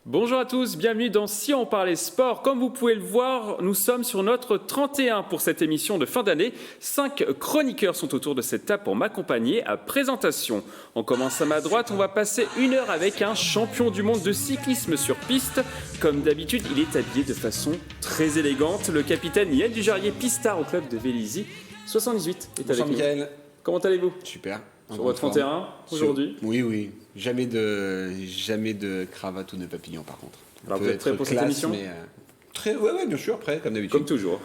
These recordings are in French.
Bonjour à tous, bienvenue dans Si on parlait sport. Comme vous pouvez le voir, nous sommes sur notre 31 pour cette émission de fin d'année. 5 chroniqueurs sont autour de cette table pour m'accompagner à présentation. On commence à ma droite, on va passer 1 heure avec un champion du monde de cyclisme sur piste. Comme d'habitude, il est habillé de façon très élégante. Le capitaine Yann Dujarier, pistard au club de Vélizy 78 est Bonjour avec nous. Mickaël. Comment allez-vous? Super. Sur votre 31 aujourd'hui? Oui. Jamais de cravate ou de papillon par contre. Alors vous êtes prêts pour cette émission? Ouais, bien sûr, prêt comme d'habitude. Comme toujours.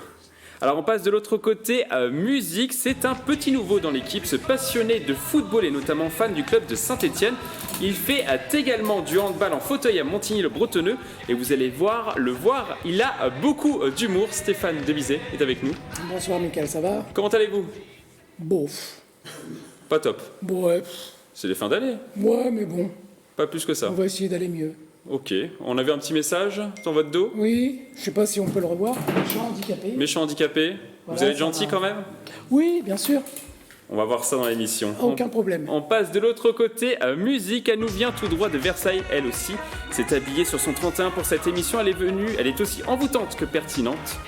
Alors on passe de l'autre côté à musique. C'est un petit nouveau dans l'équipe, ce passionné de football et notamment fan du club de Saint-Etienne. Il fait également du handball en fauteuil à Montigny-le-Bretonneux et vous allez le voir, il a beaucoup d'humour. Stéphane Debizet est avec nous. Bonsoir Mickaël, ça va? Comment allez-vous? Bof. Pas top. Ouais. C'est les fins d'année. Ouais, mais bon, Pas plus que ça. on va essayer d'aller mieux. Ok. On avait un petit message dans votre dos. Oui, je sais pas si on peut le revoir. Méchant handicapé. Méchant handicapé. Voilà, Vous allez être ça gentil va. quand même? Oui, bien sûr, On va voir ça dans l'émission. aucun problème. On passe de l'autre côté à musique. Elle nous vient tout droit de Versailles, elle aussi. S'est habillée sur son 31 pour cette émission. Elle est aussi envoûtante que pertinente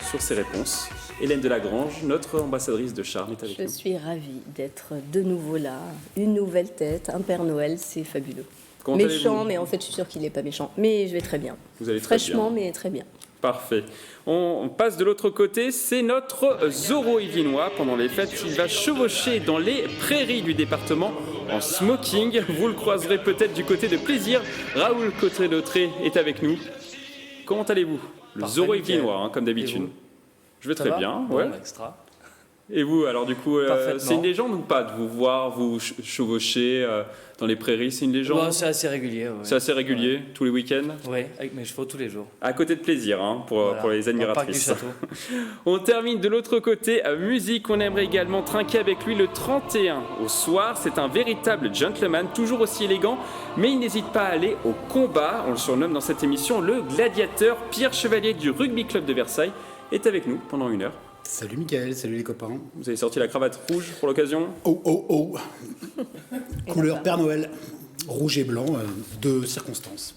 sur ses réponses. Hélène Delagrange, notre ambassadrice de charme, est avec Je nous. suis ravie d'être de nouveau là. Une nouvelle tête, un Père Noël, c'est fabuleux. Comment Méchant, allez-vous? mais en fait, je suis sûre qu'il n'est pas méchant. Mais je vais très bien. Vous allez très Fraîchement, bien. mais très bien. Parfait. On passe de l'autre côté. C'est notre Zoro Yvinois. Pendant les fêtes, il va chevaucher dans les prairies du département en smoking. Vous le croiserez peut-être du côté de Plaisir. Raoul Cotré-Dautré est avec nous. Comment allez-vous? Le Parfait, Zoro nickel. Yvinois, comme d'habitude. Et vous? Je vais Ça très va bien. Bon, Ouais. bah, extra. Et vous, alors du coup, Parfaitement. c'est une légende ou pas de vous voir, vous chevaucher dans les prairies? C'est une légende? Bon, c'est assez régulier. Ouais. C'est assez régulier, tous les week-ends? Ouais, avec mes chevaux tous les jours. À côté de Plaisir, hein, pour les Dans le parc du admiratrices. château. On termine de l'autre côté à musique. On aimerait également trinquer avec lui le 31 au soir. C'est un véritable gentleman, toujours aussi élégant, mais il n'hésite pas à aller au combat. On le surnomme dans cette émission le gladiateur. Pierre Chevalier du Rugby Club de Versailles est avec nous pendant 1 heure. Salut Mickaël, salut les copains. Vous avez sorti la cravate rouge pour l'occasion? Oh. Couleur Père Noël, rouge et blanc, de circonstances.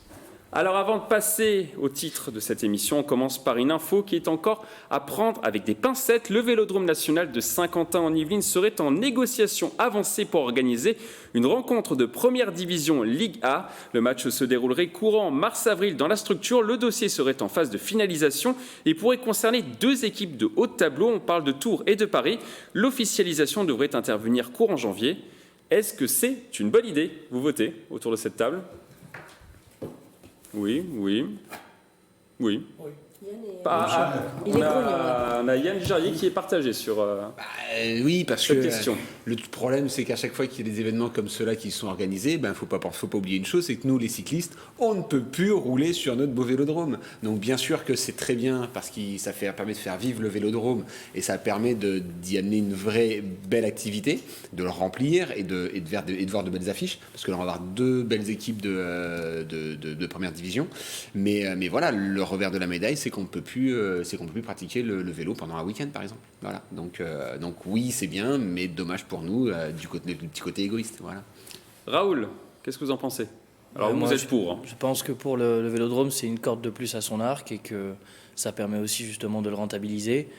Alors avant de passer au titre de cette émission, on commence par une info qui est encore à prendre avec des pincettes. Le Vélodrome national de Saint-Quentin en Yvelines serait en négociation avancée pour organiser une rencontre de première division Ligue A. Le match se déroulerait courant mars-avril dans la structure. Le dossier serait en phase de finalisation et pourrait concerner 2 équipes de haut de tableau. On parle de Tours et de Paris. L'officialisation devrait intervenir courant janvier. Est-ce que c'est une bonne idée? Vous votez autour de cette table? Oui. Il est grognon, On a Yann Dujarier qui est partagé sur... Oui, parce Cette que question. le problème, c'est qu'à chaque fois qu'il y a des événements comme ceux-là qui sont organisés, faut pas oublier une chose, c'est que nous, les cyclistes, on ne peut plus rouler sur notre beau vélodrome. Donc bien sûr que c'est très bien parce que ça permet de faire vivre le vélodrome et ça permet d'y amener une vraie belle activité, de le remplir et de voir de belles affiches, parce que là, on va avoir 2 belles équipes de première division. Mais voilà, le revers de la médaille, c'est qu'on ne peut plus pratiquer le vélo pendant un week-end, par exemple. Voilà. Donc oui, c'est bien, mais dommage pour nous du petit côté égoïste. Voilà. Raoul, qu'est-ce que vous en pensez? Alors Moi, vous êtes pour. Hein. Je pense que pour le vélodrome, c'est une corde de plus à son arc et que ça permet aussi justement de le rentabiliser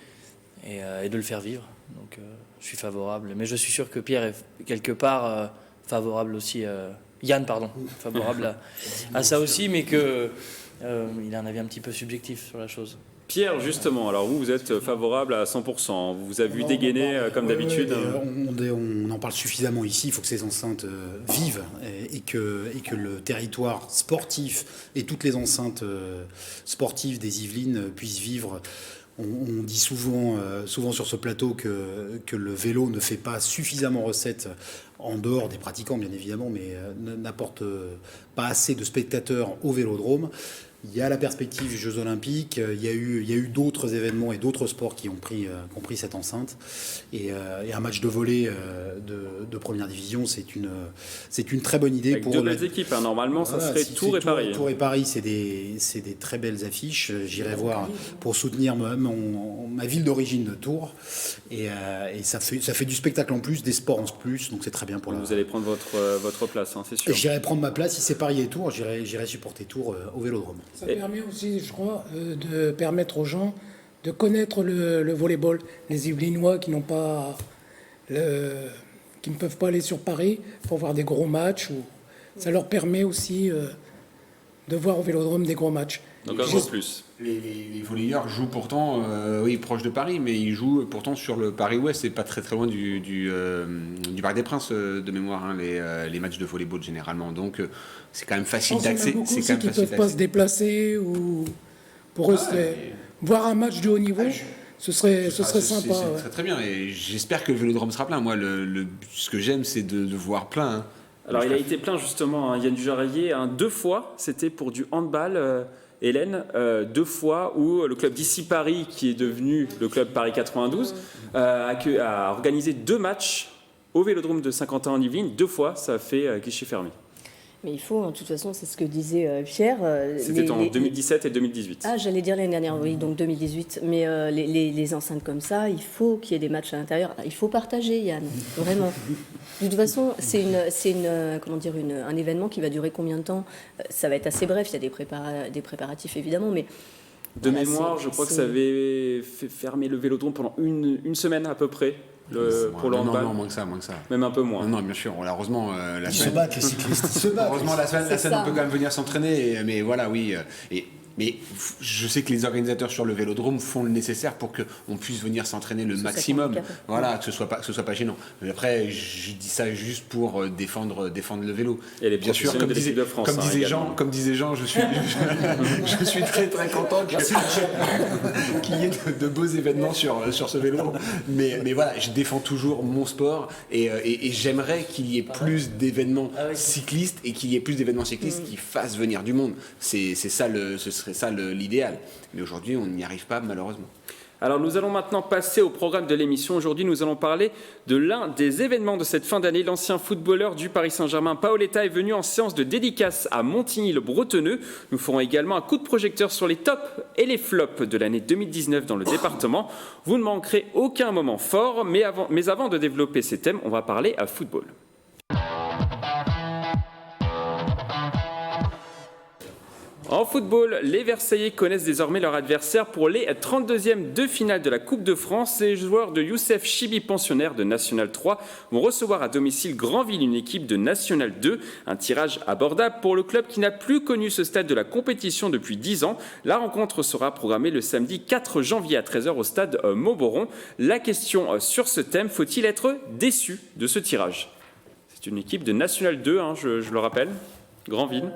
et de le faire vivre. Donc je suis favorable. Mais je suis sûr que Pierre est quelque part favorable aussi. Yann, pardon, favorable à ça aussi, mais que il a un avis un petit peu subjectif sur la chose. Pierre, justement, alors vous êtes favorable à 100%. Vous avez vu dégainer comme d'habitude. On en parle suffisamment ici, il faut que ces enceintes vivent et que le territoire sportif et toutes les enceintes sportives des Yvelines puissent vivre. On dit souvent sur ce plateau que le vélo ne fait pas suffisamment recette en dehors des pratiquants, bien évidemment, mais n'apporte pas assez de spectateurs au vélodrome. Il y a la perspective des Jeux Olympiques, il y a eu d'autres événements et d'autres sports qui ont pris cette enceinte. Et un match de volley de première division, c'est une très bonne idée. Avec pour deux belles équipes, hein. Normalement, ça serait si Tours et Paris. Tours et Paris, c'est des très belles affiches. J'irai voir pour soutenir ma ville d'origine de Tours. Et ça fait du spectacle en plus, des sports en plus, donc c'est très bien pour Vous allez prendre votre place, hein, c'est sûr. J'irai prendre ma place, si c'est Paris et Tours, j'irai supporter Tours au Vélodrome. Ça permet aussi, je crois, de permettre aux gens de connaître le volleyball. Les Yvelinois qui ne peuvent pas aller sur Paris pour voir des gros matchs. Ça leur permet aussi de voir au Vélodrome des gros matchs. Donc un gros plus. Les volleyeurs jouent pourtant, proche de Paris, mais ils jouent pourtant sur le Paris-Ouest, c'est pas très très loin du Parc des Princes de mémoire, hein, les matchs de volleyball généralement. Donc c'est quand même facile d'accès. Il y en a beaucoup aussi qui ne peuvent pas se déplacer ou pour eux, voir un match de haut niveau, ce serait sympa. C'est très très bien et j'espère que le Vélodrome sera plein. Moi, ce que j'aime, c'est de voir plein. Hein. Alors il a été plein justement, hein, Yann Dujaraillé, 2 fois, c'était pour du handball. Hélène, 2 fois où le club d'ici Paris, qui est devenu le club Paris 92, a organisé 2 matchs au Vélodrome de Saint-Quentin en Yvelines. 2 fois, ça a fait guichet fermé. Mais il faut, de toute façon, c'est ce que disait Pierre. C'était en 2017 et 2018. Ah, j'allais dire l'année dernière, oui, donc 2018. Mais les enceintes comme ça, il faut qu'il y ait des matchs à l'intérieur. Il faut partager, Yann, vraiment. De toute façon, c'est un événement qui va durer combien de temps? Ça va être assez bref, il y a des préparatifs évidemment, mais... De mémoire, je crois que ça avait fait fermer le Vélodrome pendant une semaine à peu près. Pour le handball. Non, moins que ça. Même un peu moins. Non, bien sûr. Heureusement, Ils se battent, les cyclistes, ils se battent. Heureusement, la semaine, on peut quand même venir s'entraîner. Mais voilà, oui. Mais je sais que les organisateurs sur le Vélodrome font le nécessaire pour qu'on puisse venir s'entraîner le maximum. Voilà, que ce soit pas gênant. Mais après, je dis ça juste pour défendre le vélo. Et les bien sûr, comme disait Jean, je suis très très content qu'il y ait de beaux événements sur ce vélo. Mais voilà, je défends toujours mon sport et j'aimerais qu'il y ait plus d'événements cyclistes et qu'il y ait plus d'événements cyclistes qui fassent venir du monde. Ce serait ça l'idéal. Mais aujourd'hui, on n'y arrive pas malheureusement. Alors nous allons maintenant passer au programme de l'émission. Aujourd'hui, nous allons parler de l'un des événements de cette fin d'année. L'ancien footballeur du Paris Saint-Germain, Paoletta, est venu en séance de dédicace à Montigny-le-Bretonneux. Nous ferons également un coup de projecteur sur les tops et les flops de l'année 2019 dans le département. Vous ne manquerez aucun moment fort, mais avant de développer ces thèmes, on va parler à football. En football, les Versaillais connaissent désormais leur adversaire pour les 32e de finale de la Coupe de France. Les joueurs de Youssef Chibi, pensionnaire de National 3, vont recevoir à domicile Granville, une équipe de National 2. Un tirage abordable pour le club qui n'a plus connu ce stade de la compétition depuis 10 ans. La rencontre sera programmée le samedi 4 janvier à 13h au stade Mauboron. La question sur ce thème, faut-il être déçu de ce tirage? C'est une équipe de National 2, hein, je le rappelle, Granville.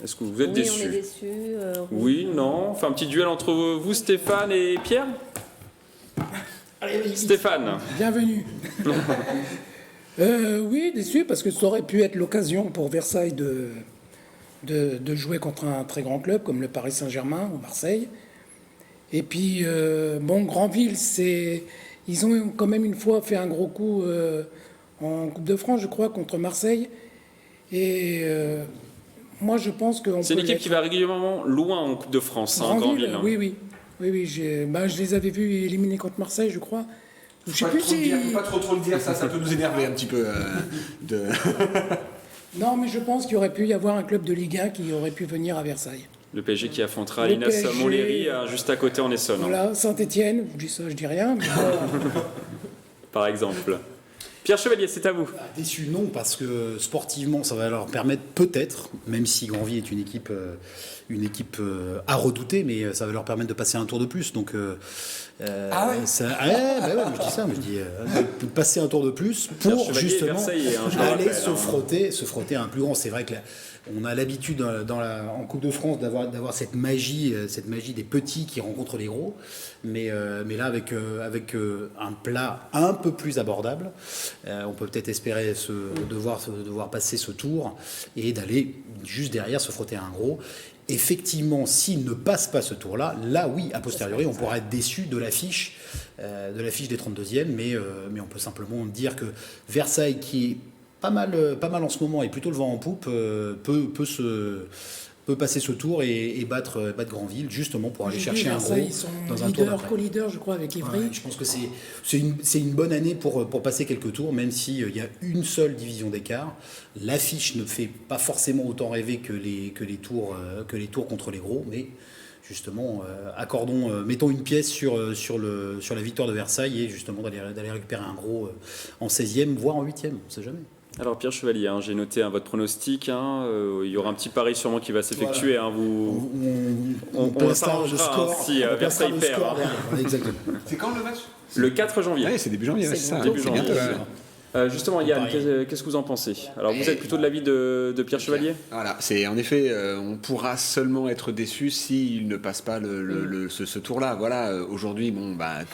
Est-ce que vous êtes déçus? Oui, on est déçus. Oui, non. Enfin, un petit duel entre vous, Stéphane et Pierre. Allez, Stéphane. Bienvenue. Oui, déçu, parce que ça aurait pu être l'occasion pour Versailles de jouer contre un très grand club comme le Paris Saint-Germain ou Marseille. Et puis, Granville, ils ont quand même une fois fait un gros coup en Coupe de France, je crois, contre Marseille. Et moi, je pense que... C'est une équipe qui va régulièrement loin en Coupe de France, Granville. Hein. Oui. Je les avais vus éliminer contre Marseille, je crois. Je sais plus si... Faut pas trop le dire, ça peut nous énerver un petit peu. Non, mais je pense qu'il aurait pu y avoir un club de Ligue 1 qui aurait pu venir à Versailles. Le PSG qui affrontera l'Inas Montlhéry juste à côté en Essonne. Voilà, Saint-Étienne, je dis ça, je dis rien. Mais par exemple. Pierre Chevalier, c'est à vous. Déçu, non, parce que sportivement, ça va leur permettre peut-être, même si Granville est une équipe à redouter, mais ça va leur permettre de passer un tour de plus. Donc Je dis ça, je dis passer un tour de plus pour justement aller se frotter à un plus grand. C'est vrai que on a l'habitude en Coupe de France d'avoir cette magie des petits qui rencontrent les gros, mais là avec un plat un peu plus abordable, on peut peut-être espérer devoir passer ce tour et d'aller juste derrière se frotter à un gros. Effectivement, s'il ne passe pas ce tour-là, là oui, a posteriori, on pourra être déçu de l'affiche des 32e, mais on peut simplement dire que Versailles, qui est pas mal en ce moment et plutôt le vent en poupe, peut passer ce tour et battre Granville, justement pour aller chercher un gros dans un tour d'après. Co-leader, je crois, avec Ivry. Ouais, je pense que c'est une bonne année pour passer quelques tours, même s'il y a une seule division d'écart. L'affiche ne fait pas forcément autant rêver que les tours contre les gros, mais justement, mettons une pièce sur la victoire de Versailles et justement d'aller récupérer un gros en 16e, voire en 8e, on ne sait jamais. Alors Pierre Chevalier, j'ai noté votre pronostic. Il y aura un petit pari sûrement qui va s'effectuer. Voilà. On s'arrangera si Versailles perd. Exactement. C'est quand le match? Le 4 janvier. Oui, c'est début janvier, c'est ça. Début janvier. Justement, Yann, Pareil. qu'est-ce que vous en pensez? Alors, vous êtes plutôt de l'avis de Pierre Chevalier? Voilà, c'est en effet, on pourra seulement être déçu s'il ne passe pas ce tour-là. Voilà, aujourd'hui,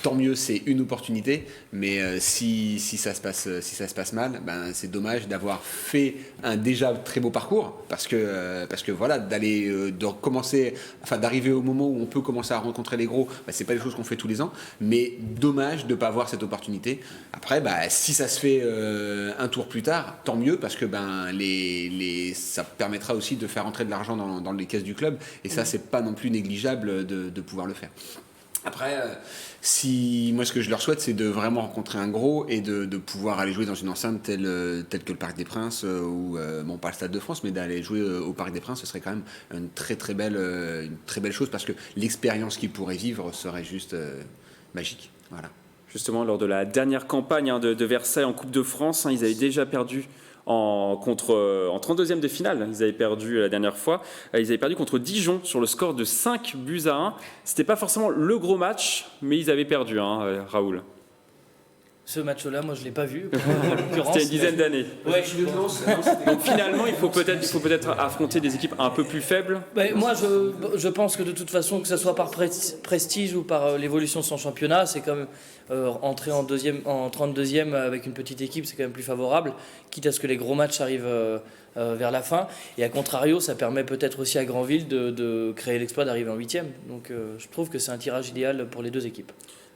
tant mieux, c'est une opportunité, mais si ça se passe mal, c'est dommage d'avoir fait un déjà très beau parcours, parce que voilà, d'arriver au moment où on peut commencer à rencontrer les gros, c'est pas des choses qu'on fait tous les ans, mais dommage de pas avoir cette opportunité. Après, si ça se fait un tour plus tard, tant mieux, parce que ça permettra aussi de faire entrer de l'argent dans les caisses du club, et ça c'est pas non plus négligeable de pouvoir le faire. Après, moi ce que je leur souhaite, c'est de vraiment rencontrer un gros et de pouvoir aller jouer dans une enceinte telle que le Parc des Princes ou pas le Stade de France, mais d'aller jouer au Parc des Princes, ce serait quand même une très belle chose, parce que l'expérience qu'ils pourraient vivre serait juste magique. Voilà. Justement, lors de la dernière campagne de Versailles en Coupe de France, ils avaient déjà perdu en 32e de finale. Ils avaient perdu la dernière fois. Ils avaient perdu contre Dijon sur le score de 5-1. C'était pas forcément le gros match, mais ils avaient perdu, Raoul. Ce match-là, moi, je ne l'ai pas vu. C'était une dizaine d'années. Ouais. Donc finalement, il faut peut-être affronter des équipes un peu plus faibles. Moi, je pense que de toute façon, que ce soit par prestige ou par l'évolution de son championnat, c'est quand même entrer en 32e avec une petite équipe, c'est quand même plus favorable, quitte à ce que les gros matchs arrivent vers la fin. Et à contrario, ça permet peut-être aussi à Granville de créer l'exploit d'arriver en 8e. Donc je trouve que c'est un tirage idéal pour les deux équipes.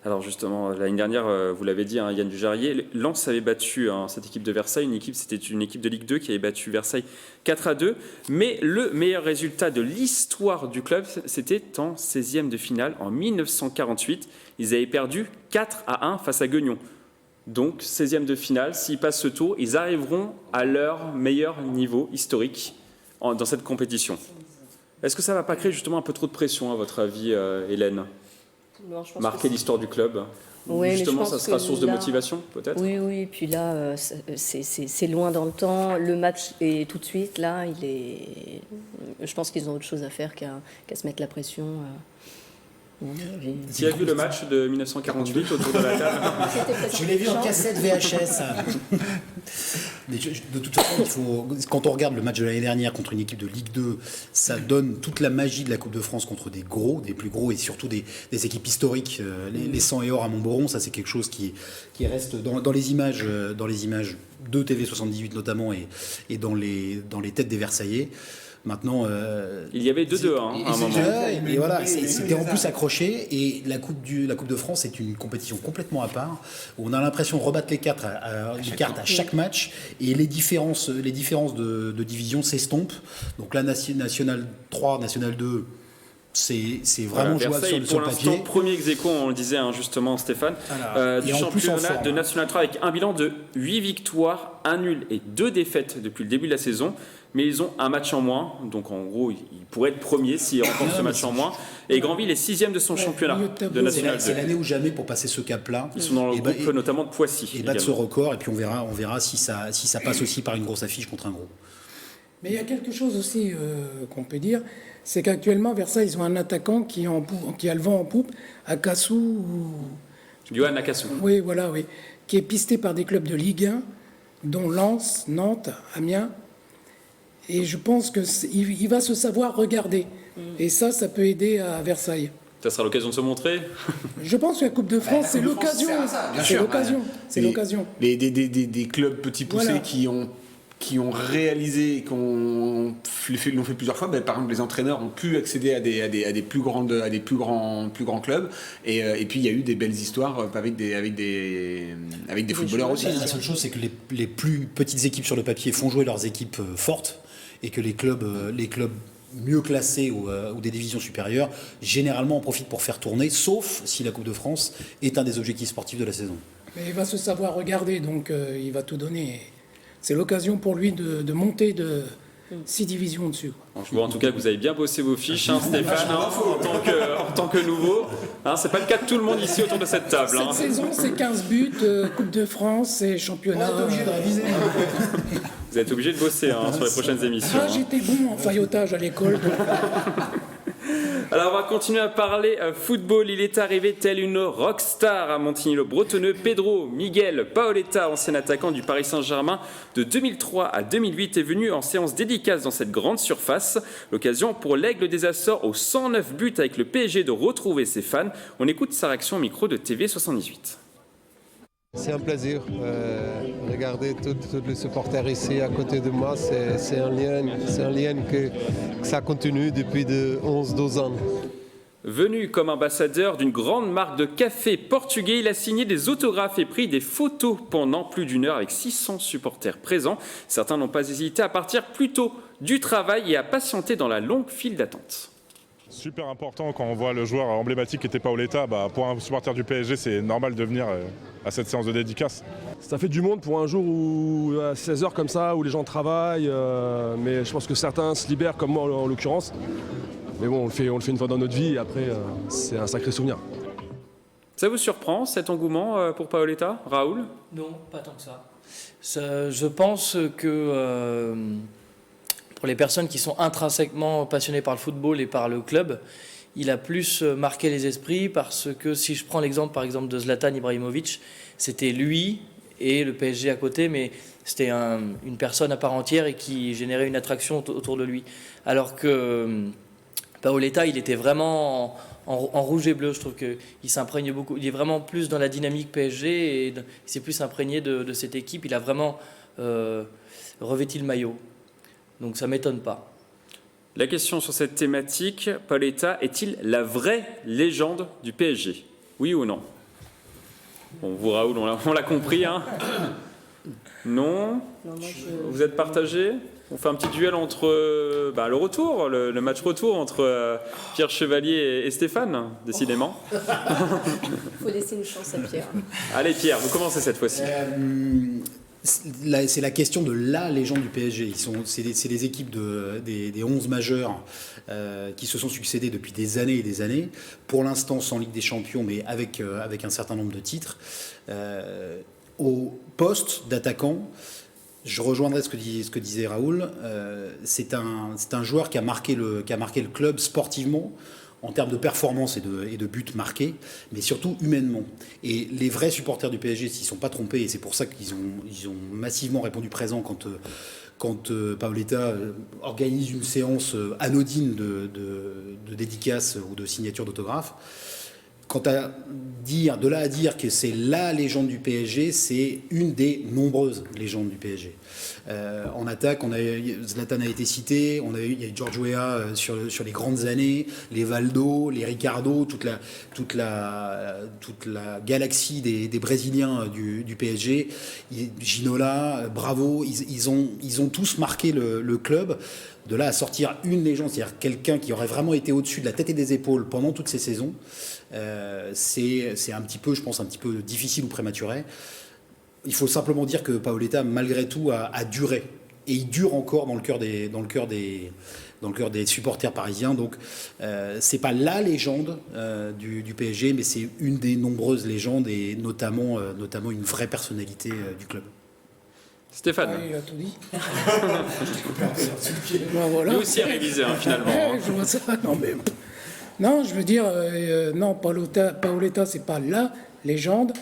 Alors justement, l'année dernière, vous l'avez dit, Yann Dujarrier, Lens avait battu cette équipe de Versailles. C'était une équipe de Ligue 2 qui avait battu Versailles 4-2. Mais le meilleur résultat de l'histoire du club, c'était en 16e de finale, en 1948. Ils avaient perdu 4-1 face à Guignon. Donc 16e de finale, s'ils passent ce tour, ils arriveront à leur meilleur niveau historique dans cette compétition. Est-ce que ça ne va pas créer justement un peu trop de pression, à votre avis, Hélène ? Non, je pense marquer l'histoire du club. Oui, justement, ça sera source de motivation, peut-être. Oui. Puis là, c'est loin dans le temps. Le match est tout de suite là. Je pense qu'ils ont autre chose à faire qu'à se mettre la pression. Qui a vu le match de 1948 autour de la table? Je l'ai vu en cassette VHS. Mais de toute façon, quand on regarde le match de l'année dernière contre une équipe de Ligue 2, ça donne toute la magie de la Coupe de France contre des plus gros et surtout des équipes historiques. Les 100 et or à Montboron, ça c'est quelque chose qui reste dans les images de TV78 notamment et dans les têtes des Versaillais. Maintenant, il y avait 2-2 à un moment. Et voilà, c'était en plus accroché. Et la Coupe de France est une compétition complètement à part, où on a l'impression de rebattre les cartes à chaque match, et les différences de division s'estompent. Donc là, National 3, National 2. C'est vraiment jouable sur le papier. Pour l'instant, premier ex-aequo, on le disait justement Stéphane, du championnat de National 3 avec un bilan de 8 victoires, 1 nul et 2 défaites depuis le début de la saison. Mais ils ont un match en moins, donc en gros, ils pourraient être premiers s'ils remportent ce match en moins. Et Granville est 6e de son championnat de National 2. C'est l'année ou jamais pour passer ce cap-là. Ils sont dans le groupe notamment de Poissy. Et battre ce record, et puis on verra si ça passe aussi par une grosse affiche contre un gros. Mais il y a quelque chose aussi qu'on peut dire, c'est qu'actuellement, Versailles, ils ont un attaquant qui a le vent en poupe, Akasu, Yohan Akasu. oui, voilà, oui, qui est pisté par des clubs de Ligue 1, dont Lens, Nantes, Amiens. Et je pense qu'il va se savoir regarder. Et ça peut aider à Versailles. Ça sera l'occasion de se montrer. Je pense que la Coupe de France, c'est l'occasion. C'est l'occasion. C'est l'occasion. Des clubs petits poussés Voilà. qui ont réalisé, l'ont fait plusieurs fois. Par exemple, les entraîneurs ont pu accéder à des plus grands clubs. Et puis il y a eu des belles histoires avec des footballeurs aussi. La seule chose, c'est que les plus petites équipes sur le papier font jouer leurs équipes fortes et que les clubs mieux classés ou des divisions supérieures, généralement en profitent pour faire tourner, sauf si la Coupe de France est un des objectifs sportifs de la saison. Mais il va se savoir regarder, donc il va tout donner. C'est l'occasion pour lui de monter de 6 divisions au-dessus. Je vois en tout cas que vous avez bien bossé vos fiches, Stéphane, en tant que nouveau. C'est pas le cas de tout le monde ici autour de cette table. Cette saison, c'est 15 buts, Coupe de France et championnat. On est obligé de réviser. Vous êtes obligé de bosser sur les prochaines émissions. J'étais bon en faillotage à l'école. Alors on va continuer à parler football. Il est arrivé tel une rockstar à Montigny-le-Bretonneux. Pedro Miguel Paoletta, ancien attaquant du Paris Saint-Germain de 2003 à 2008, est venu en séance dédicace dans cette grande surface. L'occasion pour l'Aigle des Açores aux 109 buts avec le PSG de retrouver ses fans. On écoute sa réaction au micro de TV78. C'est un plaisir. Regarder tous les supporters ici à côté de moi, c'est un lien que ça continue depuis de 11-12 ans. Venu comme ambassadeur d'une grande marque de café portugais, il a signé des autographes et pris des photos pendant plus d'une heure avec 600 supporters présents. Certains n'ont pas hésité à partir plus tôt du travail et à patienter dans la longue file d'attente. Super important quand on voit le joueur emblématique qui était Paoletta. Pour un supporter du PSG, c'est normal de venir à cette séance de dédicace. Ça fait du monde pour un jour où, à 16h comme ça, où les gens travaillent. Mais je pense que certains se libèrent, comme moi en l'occurrence. Mais bon, on le fait une fois dans notre vie et après, c'est un sacré souvenir. Ça vous surprend, cet engouement pour Paoletta, Raoul ? Non, pas tant que ça. Je pense que pour les personnes qui sont intrinsèquement passionnées par le football et par le club, il a plus marqué les esprits parce que si je prends l'exemple par exemple de Zlatan Ibrahimovic, c'était lui et le PSG à côté, mais c'était une personne à part entière et qui générait une attraction autour de lui. Alors que Paoletta, il était vraiment en rouge et bleu. Je trouve qu'il s'imprègne beaucoup. Il est vraiment plus dans la dynamique PSG et il s'est plus imprégné de cette équipe. Il a vraiment revêti le maillot. Donc ça ne m'étonne pas. La question sur cette thématique, Paoletta est-il la vraie légende du PSG ? Oui ou non ? Bon, vous Raoul, on l'a compris. Non ? Vous êtes partagés ? On fait un petit duel entre le retour, le match retour entre Pierre Chevalier et Stéphane, décidément. Il faut laisser une chance à Pierre. Allez Pierre, vous commencez cette fois-ci. C'est la question de la légende du PSG. C'est les équipes des 11 majeurs qui se sont succédés depuis des années et des années. Pour l'instant sans Ligue des Champions, mais avec un certain nombre de titres. Au poste d'attaquant, je rejoindrai ce que disait Raoul. C'est un joueur qui a marqué le club sportivement, en termes de performance et de buts marqués, mais surtout humainement. Et les vrais supporters du PSG s'y sont pas trompés, et c'est pour ça qu'ils ont massivement répondu présent quand Paoletta organise une séance anodine de dédicace ou de signature d'autographe. De là à dire que c'est la légende du PSG, c'est une des nombreuses légendes du PSG. En attaque, Zlatan a été cité, il y a eu George Weah sur les grandes années, les Valdo, les Ricardo, toute la galaxie des Brésiliens du PSG, Ginola, Bravo, ils ont tous marqué le club. De là à sortir une légende, c'est-à-dire quelqu'un qui aurait vraiment été au-dessus de la tête et des épaules pendant toutes ces saisons, c'est un petit peu, je pense, un petit peu difficile ou prématuré. Il faut simplement dire que Paoletta, malgré tout, a duré. Et il dure encore dans le cœur des supporters parisiens. Donc, c'est pas la légende du PSG, mais c'est une des nombreuses légendes et notamment une vraie personnalité du club. Stéphane. Ah, il a tout dit. Ben, voilà. Lui aussi a révisé, finalement. Ouais, je vois ça. Non, je veux dire, non, Paoletta, c'est pas la légende,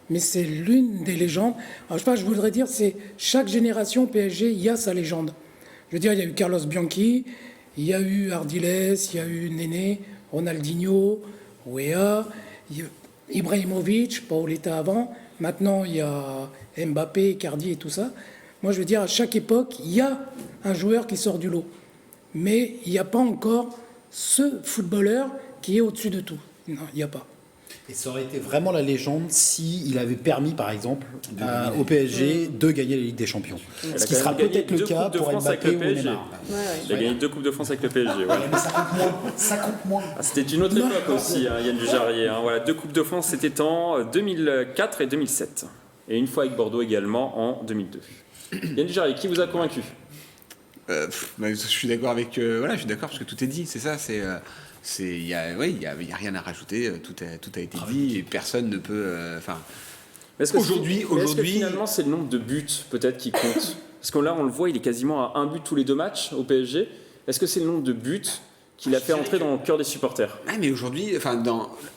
mais c'est l'une des légendes. Alors, je sais pas, je voudrais dire, c'est chaque génération PSG, il y a sa légende. Je veux dire, il y a eu Carlos Bianchi, il y a eu Ardiles, il y a eu Néné, Ronaldinho, Weah, Ibrahimovic, Paoletta avant. Maintenant, il y a Mbappé, Icardi et tout ça. Moi, je veux dire, à chaque époque, il y a un joueur qui sort du lot. Mais il n'y a pas encore ce footballeur qui est au-dessus de tout. Non, il n'y a pas. Et ça aurait été vraiment la légende s'il avait permis, par exemple, au PSG de gagner la Ligue des Champions. Ce qui sera peut-être le cas pour Mbappé ou Neymar. Il a gagné 2 Coupes de France avec le PSG. Ouais. Mais ça compte moins. Ah, c'était une autre époque aussi, Yann Dujarrier. Voilà, 2 Coupes de France, c'était en 2004 et 2007. Et une fois avec Bordeaux également en 2002. Yann Dujarrier, qui vous a convaincu? Je suis d'accord avec. Voilà, je suis d'accord parce que tout est dit. C'est ça. Il y a rien à rajouter. Tout a été dit et personne ne peut. Est-ce que finalement c'est le nombre de buts peut-être qui compte? Parce que là on le voit, il est quasiment à 1 but tous les 2 matchs au PSG. Est-ce que c'est le nombre de buts qu'il a fait entrer dans le cœur des supporters? Mais aujourd'hui,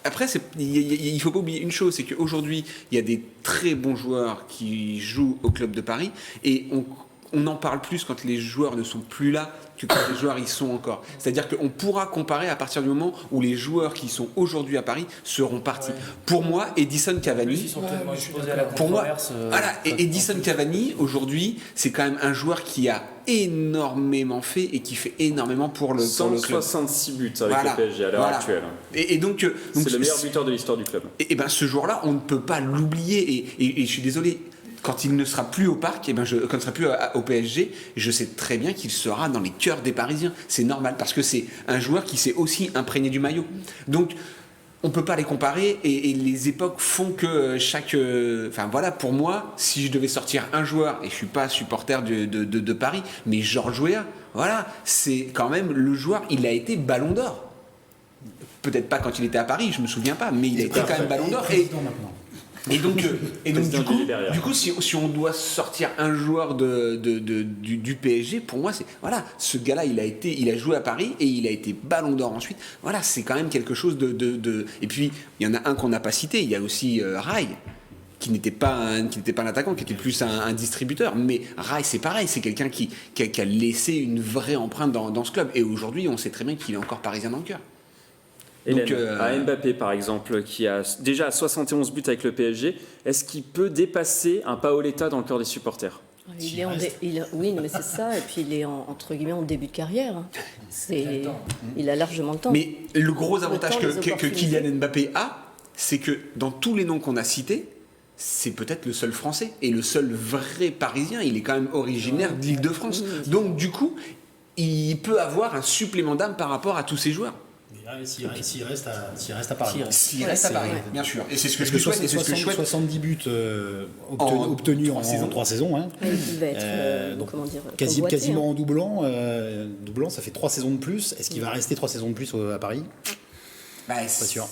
après, il faut pas oublier une chose, c'est qu'aujourd'hui, il y a des très bons joueurs qui jouent au club de Paris et on en parle plus quand les joueurs ne sont plus là que quand les joueurs y sont encore. C'est-à-dire qu'on pourra comparer à partir du moment où les joueurs qui sont aujourd'hui à Paris seront partis. Ouais. Pour moi, Edison Cavani, Edison Cavani aujourd'hui, c'est quand même un joueur qui a énormément fait et qui fait énormément pour le club. 166 buts avec le PSG à l'heure actuelle. Et donc c'est le meilleur buteur de l'histoire du club. Et ben ce joueur-là, on ne peut pas l'oublier. Et je suis désolé. Quand il ne sera plus au Parc, quand il ne sera plus au PSG, je sais très bien qu'il sera dans les cœurs des Parisiens. C'est normal, parce que c'est un joueur qui s'est aussi imprégné du maillot. Donc, on ne peut pas les comparer, et les époques font que pour moi, si je devais sortir un joueur, et je ne suis pas supporter de Paris, mais Georges Weah, voilà, c'est quand même le joueur, il a été Ballon d'Or. Peut-être pas quand il était à Paris, je ne me souviens pas, mais il a été quand même Ballon d'Or. Et donc du coup, si on doit sortir un joueur du PSG, pour moi, c'est ce gars-là, il a joué à Paris et il a été Ballon d'Or ensuite. Voilà, c'est quand même quelque chose de. Et puis il y en a un qu'on n'a pas cité. Il y a aussi Rai, qui n'était pas un attaquant, qui était plus un distributeur. Mais Rai, c'est pareil, c'est quelqu'un qui a laissé une vraie empreinte dans ce club. Et aujourd'hui, on sait très bien qu'il est encore parisien dans le cœur. Hélène, à Mbappé par exemple, qui a déjà 71 buts avec le PSG, est-ce qu'il peut dépasser un Paoletta dans le cœur des supporters? Oui, mais c'est ça, et puis il est entre guillemets en début de carrière. Il a largement le temps. Mais le gros avantage que Kylian Mbappé a, c'est que dans tous les noms qu'on a cités, c'est peut-être le seul Français et le seul vrai Parisien. Il est quand même originaire de l'Île-de-France. Donc du coup, il peut avoir un supplément d'âme par rapport à tous ces joueurs. S'il reste à Paris. S'il reste à Paris, bien sûr. Et c'est ce que je souhaite. 70 buts obtenus en 3 saisons. Hein. Il va être quasiment en doublant. Ça fait 3 saisons de plus. Est-ce qu'il va rester 3 saisons de plus à Paris? Pas sûr.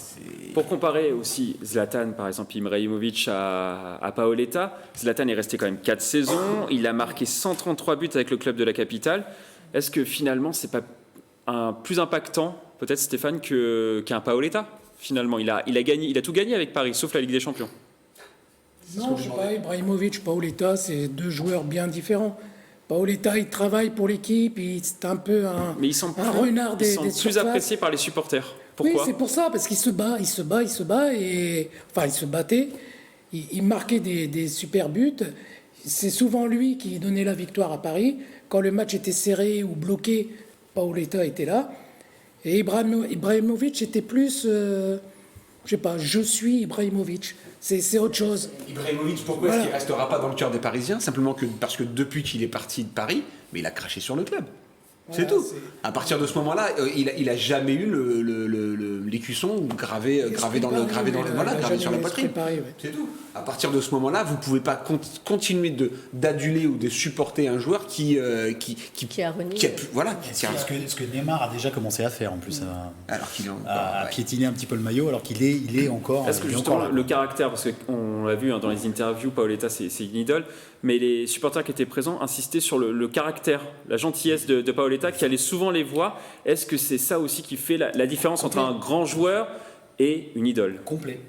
Pour comparer aussi Zlatan, par exemple, Ibrahimovic à Paoletta, Zlatan est resté quand même 4 saisons. Il a marqué 133 buts avec le club de la capitale. Est-ce que finalement, c'est pas plus impactant, peut-être Stéphane, qu'un Paoletta? Finalement, il a tout gagné avec Paris, sauf la Ligue des Champions. Non, je ne sais pas, Ibrahimovic, Paoletta, c'est 2 joueurs bien différents. Paoletta, il travaille pour l'équipe, c'est un peu un renard des surfaces. Ils sont plus appréciés par les supporters. Pourquoi? Oui, c'est pour ça, parce qu'il se bat, il se battait, il marquait des super buts. C'est souvent lui qui donnait la victoire à Paris. Quand le match était serré ou bloqué, Paoletta était là. Et Ibrahimovic était plus, je suis Ibrahimovic. C'est autre chose. Ibrahimovic, pourquoi est-ce qu'il ne restera pas dans le cœur des Parisiens? Simplement parce que depuis qu'il est parti de Paris, mais il a craché sur le club. C'est tout. À partir de ce moment-là, il a jamais eu l'écusson gravé sur la poitrine. C'est tout. À partir de ce moment-là, vous pouvez pas continuer d'aduler ou de supporter un joueur qui a ce que Neymar a déjà commencé à faire en plus, à piétiner un petit peu le maillot, alors qu'il est encore. Est-ce que justement le caractère, parce qu'on l'a vu dans les interviews, Paoletta c'est une idole. mais les supporters qui étaient présents insistaient sur le caractère, la gentillesse de Paoletta, qui allait souvent les voir. Est-ce que c'est ça aussi qui fait la différence entre un grand joueur et une idole? Complet,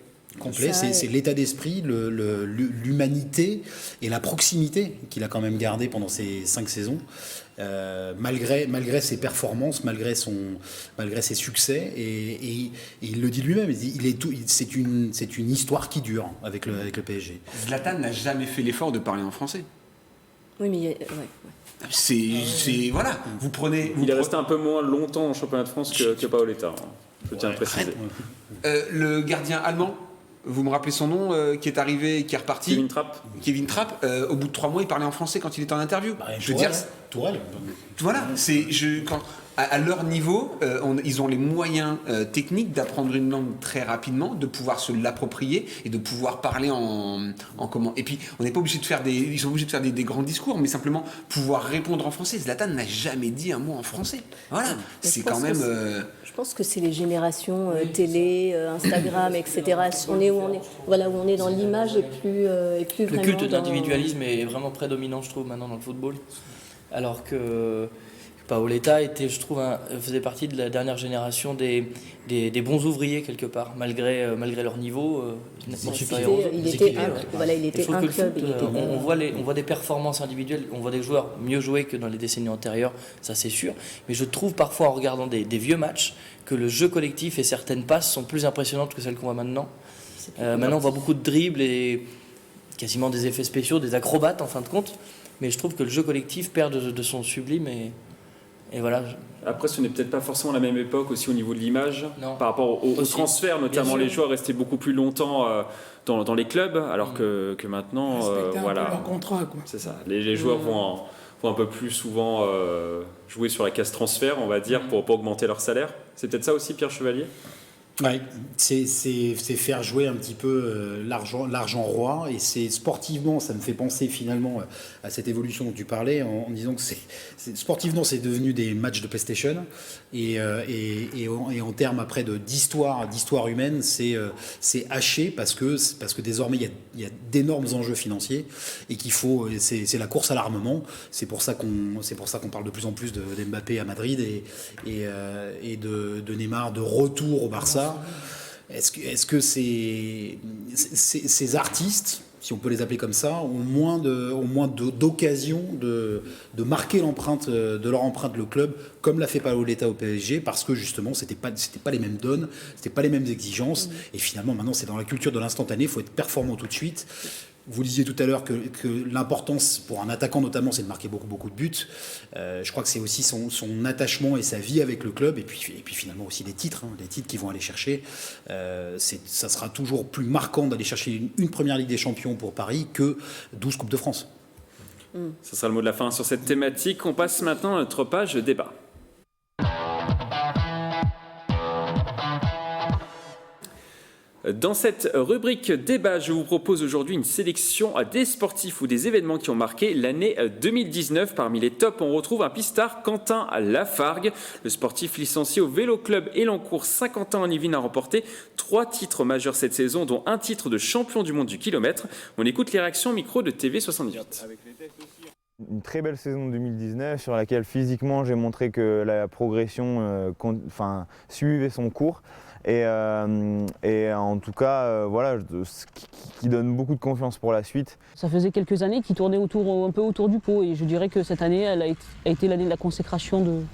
c'est l'état d'esprit, l'humanité et la proximité qu'il a quand même gardé pendant ces 5 saisons, malgré ses performances, malgré ses succès, et il le dit lui-même, c'est une histoire qui dure avec le PSG. Zlatan n'a jamais fait l'effort de parler en français. Oui, mais C'est voilà, Il est resté un peu moins longtemps en championnat de France que Paoletta, hein. Je tiens à le préciser. Le gardien allemand, vous me rappelez son nom, qui est arrivé et qui est reparti. Kevin Trapp. Au bout de 3 mois, il parlait en français quand il était en interview. Tourelle. Voilà, à leur niveau, ils ont les moyens techniques d'apprendre une langue très rapidement, de pouvoir se l'approprier et de pouvoir parler en comment. Et puis, on n'est pas obligé de faire ils sont obligés de faire des grands discours, mais simplement pouvoir répondre en français. Zlatan n'a jamais dit un mot en français. Voilà, c'est quand même. Je pense que c'est les générations télé, Instagram, etc. On est où on est. Voilà, où on est dans l'image et plus Le vraiment culte de l'individualisme est vraiment prédominant, je trouve, maintenant dans le football. Alors que Paoletta faisait partie de la dernière génération des bons ouvriers quelque part, malgré leur niveau supérieur aux autres. Il était un club. On voit des performances individuelles, on voit des joueurs mieux jouer que dans les décennies antérieures, ça c'est sûr. Mais je trouve parfois en regardant des vieux matchs que le jeu collectif et certaines passes sont plus impressionnantes que celles qu'on voit maintenant. Maintenant on voit beaucoup de dribbles et quasiment des effets spéciaux, des acrobates en fin de compte. Mais je trouve que le jeu collectif perd de son sublime et voilà. Après, ce n'est peut-être pas forcément la même époque aussi au niveau de l'image, par rapport au transfert, notamment les joueurs restaient beaucoup plus longtemps dans les clubs, alors que maintenant, voilà. Leur contrat, quoi. C'est ça. Les joueurs vont un peu plus souvent jouer sur la case transfert, on va dire, pour augmenter leur salaire. C'est peut-être ça aussi, Pierre Chevalier? Ouais, c'est faire jouer un petit peu l'argent roi, et c'est sportivement, ça me fait penser finalement à cette évolution dont tu parlais en disant que sportivement c'est devenu des matchs de PlayStation, et en termes après d'histoire humaine, c'est haché parce que désormais il y a d'énormes enjeux financiers et c'est la course à l'armement. C'est pour ça qu'on parle de plus en plus de Mbappé à Madrid et de Neymar de retour au Barça. Est-ce que ces artistes, si on peut les appeler comme ça, ont moins d'occasion de marquer leur empreinte le club, comme l'a fait Paoletta au PSG, parce que justement c'était pas les mêmes donnes, c'était pas les mêmes exigences, et finalement maintenant c'est dans la culture de l'instantané, il faut être performant tout de suite. Vous disiez tout à l'heure que l'importance pour un attaquant notamment, c'est de marquer beaucoup de buts. Je crois que c'est aussi son attachement et sa vie avec le club, et puis finalement aussi les titres qu'ils vont aller chercher. Ça sera toujours plus marquant d'aller chercher une première Ligue des Champions pour Paris que 12 Coupes de France. Ce sera le mot de la fin sur cette thématique. On passe maintenant à notre page débat. Dans cette rubrique débat, je vous propose aujourd'hui une sélection des sportifs ou des événements qui ont marqué l'année 2019. Parmi les tops, on retrouve un pistard, Quentin Lafargue. Le sportif licencié au Vélo Club Elancourt, 50 ans en Yvelines, a remporté 3 titres majeurs cette saison, dont un titre de champion du monde du kilomètre. On écoute les réactions au micro de TV78. Une très belle saison 2019 sur laquelle physiquement j'ai montré que la progression suivait son cours. Et en tout cas, voilà, ce qui donne beaucoup de confiance pour la suite. Ça faisait quelques années qu'il tournait un peu autour du pot, et je dirais que cette année, elle a été l'année de la consécration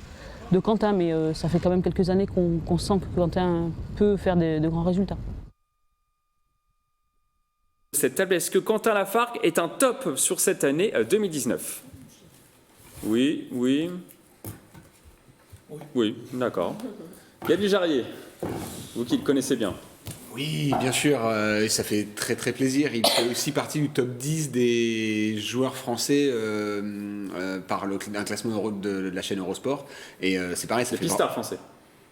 de Quentin, mais ça fait quand même quelques années qu'on sent que Quentin peut faire de grands résultats. Cette table, est-ce que Quentin Lafargue est un top sur cette année 2019 ? Oui, d'accord. Gabriel Jarrier, vous qui le connaissez bien. Oui, bien sûr, et ça fait très très plaisir. Il fait aussi partie du top 10 des joueurs français par un classement de la chaîne Eurosport. Et c'est pareil, ça fait pistard français.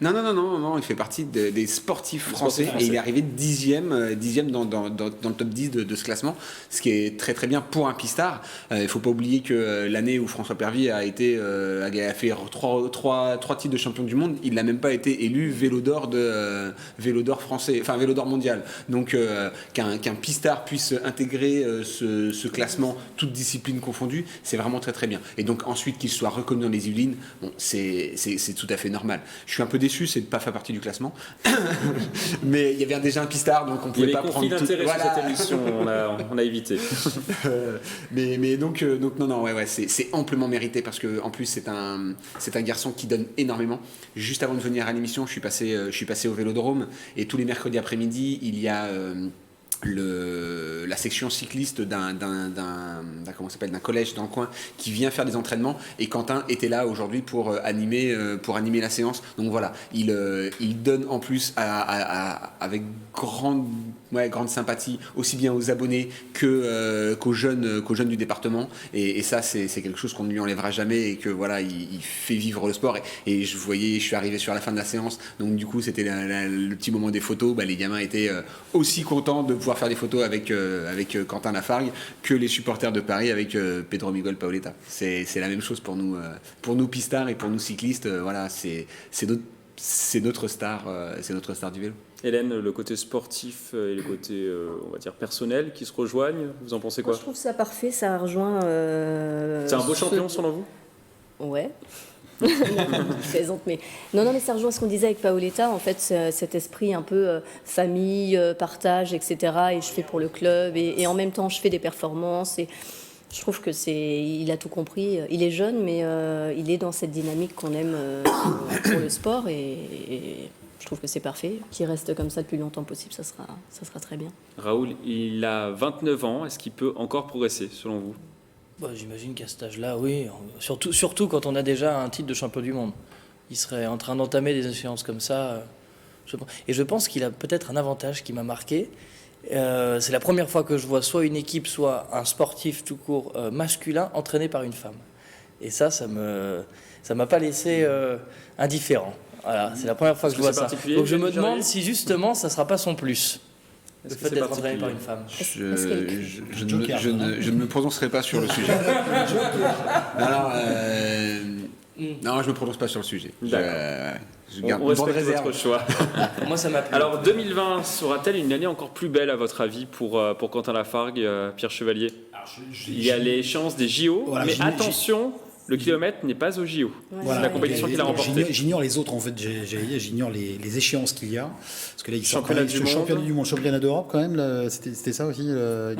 Non, il fait partie des sportifs français et il est arrivé 10e dans le top 10 de ce classement, ce qui est très très bien pour un pistard. Il ne faut pas oublier que l'année où François Pervier a fait trois titres de champion du monde, il n'a même pas été élu vélo d'or français, enfin vélo d'or mondial. Donc qu'un pistard puisse intégrer ce classement, toutes disciplines confondues, c'est vraiment très très bien. Et donc ensuite qu'il soit reconnu dans les Yvelines, bon, c'est tout à fait normal. Je suis un peu déçu, c'est de ne pas faire partie du classement. Mais il y avait déjà un pistard, donc on ne pouvait pas prendre tout. Il y avait conflit d'intérêt sur cette émission, on a évité. mais donc non, c'est amplement mérité parce que en plus c'est un garçon qui donne énormément. Juste avant de venir à l'émission, je suis passé au Vélodrome et tous les mercredis après-midi, il y a la section cycliste d'un collège dans le coin qui vient faire des entraînements, et Quentin était là aujourd'hui pour animer la séance. Donc voilà, il donne en plus avec grande sympathie aussi bien aux abonnés qu'aux jeunes du département, et ça c'est quelque chose qu'on ne lui enlèvera jamais, et que voilà, il fait vivre le sport. Et je suis arrivé sur la fin de la séance, donc du coup c'était le petit moment des photos. Les gamins étaient aussi contents de pouvoir faire des photos avec Quentin Lafargue que les supporters de Paris avec Pedro Miguel Paoletta. C'est la même chose pour nous pistards et pour nous cyclistes. Voilà, c'est notre star du vélo. Hélène, le côté sportif et le côté, on va dire, personnel qui se rejoignent, vous en pensez quoi? Moi, je trouve ça parfait, ça rejoint... c'est un beau champion selon vous? Ouais. Non, je plaisante, mais... Non, mais ça rejoint ce qu'on disait avec Paoletta, en fait, cet esprit un peu famille, partage, etc. Et je fais pour le club, et en même temps, je fais des performances, et je trouve que il a tout compris. Il est jeune, mais il est dans cette dynamique qu'on aime pour le sport, et je trouve que c'est parfait. Qu'il reste comme ça le plus longtemps possible, ça sera très bien. Raoul, il a 29 ans, est-ce qu'il peut encore progresser, selon vous? J'imagine qu'à cet âge-là, oui. Surtout quand on a déjà un titre de champion du monde. Il serait en train d'entamer des échéances comme ça. Et je pense qu'il a peut-être un avantage qui m'a marqué. C'est la première fois que je vois soit une équipe, soit un sportif tout court masculin entraîné par une femme. Et ça m'a pas laissé indifférent. Voilà, c'est la première fois que je vois ça. Donc je me demande si justement ça sera pas son plus. Le fait d'être entraîné par une femme. Je ne me prononcerai pas sur le sujet. Non, je ne me prononce pas sur le sujet. Je garde on respecte votre choix. Moi, ça m'a plu. Alors, 2020 sera-t-elle une année encore plus belle, à votre avis, pour Quentin Lafargue, Pierre Chevalier? Il y a l'échéance des JO, voilà, mais attention, le kilomètre n'est pas au JO. Voilà, c'est la compétition qu'il a remportée. J'ignore les autres, en fait. J'ignore les échéances qu'il y a. Parce que là, championnat du monde, championnat d'Europe, quand même. C'était ça aussi.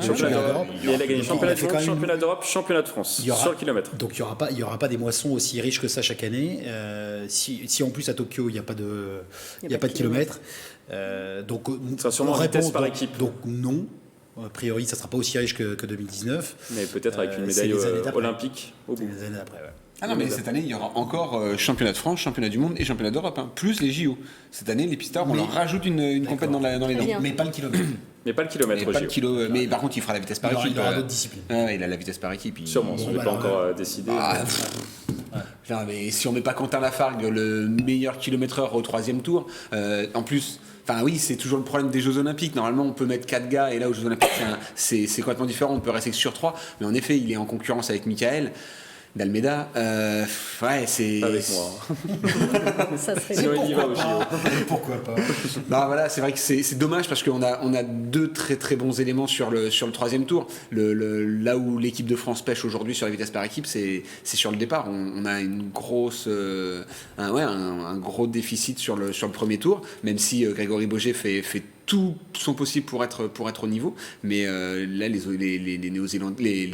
Championnat d'Europe. Il a gagné championnat du monde, championnat d'Europe, championnat de France sur le kilomètre. Donc il n'y aura pas des moissons aussi riches que ça chaque année. Si en plus à Tokyo, il n'y a pas de kilomètre. Donc, ça sera sûrement en vitesse par équipe. Donc non. A priori, ça ne sera pas aussi riche que 2019. Mais peut-être avec une médaille olympique au bout. Les années d'après, ouais. Ah non, mais cette année, il y aura encore championnat de France, championnat du monde et championnat d'Europe, plus les JO. Cette année, les pistards, on leur rajoute une compète dans les dents. Mais pas le kilomètre. Mais pas le kilomètre. Mais par contre, il fera la vitesse par équipe. Il aura d'autres disciplines. Il a la vitesse par équipe. Sûrement, on n'est pas encore décidé. Mais si on met pas Quentin Lafargue, le meilleur kilomètreur au 3e tour, en plus... Enfin oui, c'est toujours le problème des Jeux Olympiques. Normalement, on peut mettre 4 gars, et là aux Jeux Olympiques, c'est complètement différent. On peut rester que sur 3. Mais en effet, il est en concurrence avec Michael d'Almeida. C'est... Avec moi. Ça serait si on y va au JO. Pourquoi pas. Voilà, c'est vrai que c'est dommage parce qu'on a deux très très bons éléments sur le 3e tour. Là où l'équipe de France pêche aujourd'hui sur la vitesse par équipe, c'est sur le départ. On a une grosse, un gros déficit sur le premier tour, même si Grégory Boger fait tout son possible pour être au niveau. Mais là, les Néo-Zélandais,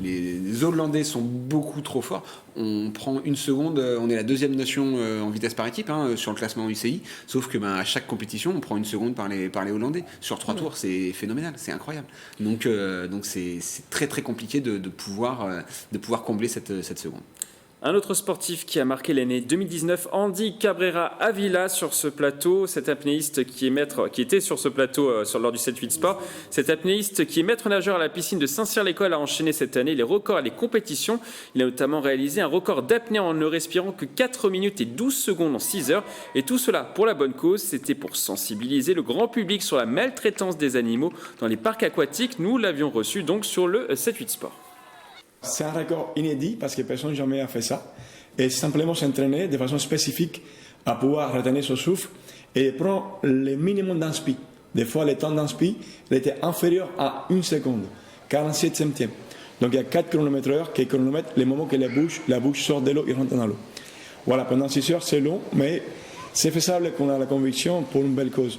les Hollandais sont beaucoup trop forts. On prend une seconde, on est la 2e nation en vitesse par équipe sur le classement UCI, sauf que à chaque compétition, on prend une seconde par les Hollandais. Sur 3 tours, c'est phénoménal, c'est incroyable. Donc c'est très très compliqué de pouvoir combler cette seconde. Un autre sportif qui a marqué l'année 2019, Andy Cabrera Avila sur ce plateau, cet apnéiste qui était sur ce plateau lors du 7-8 Sport, cet apnéiste qui est maître nageur à la piscine de Saint-Cyr-l'École a enchaîné cette année les records et les compétitions. Il a notamment réalisé un record d'apnée en ne respirant que 4 minutes et 12 secondes en 6 heures. Et tout cela pour la bonne cause, c'était pour sensibiliser le grand public sur la maltraitance des animaux dans les parcs aquatiques. Nous l'avions reçu donc sur le 7-8 Sport. C'est un record inédit parce que personne jamais a fait ça. Et simplement s'entraîner de façon spécifique à pouvoir retenir son souffle et prendre le minimum d'inspi. Des fois, le temps d'inspi était inférieur à 1 seconde, 47 centièmes. Donc il y a 4 km/h qui chronomètrent le moment que la bouche sort de l'eau et rentre dans l'eau. Voilà, pendant 6 heures, c'est long, mais c'est faisable qu'on a la conviction pour une belle cause.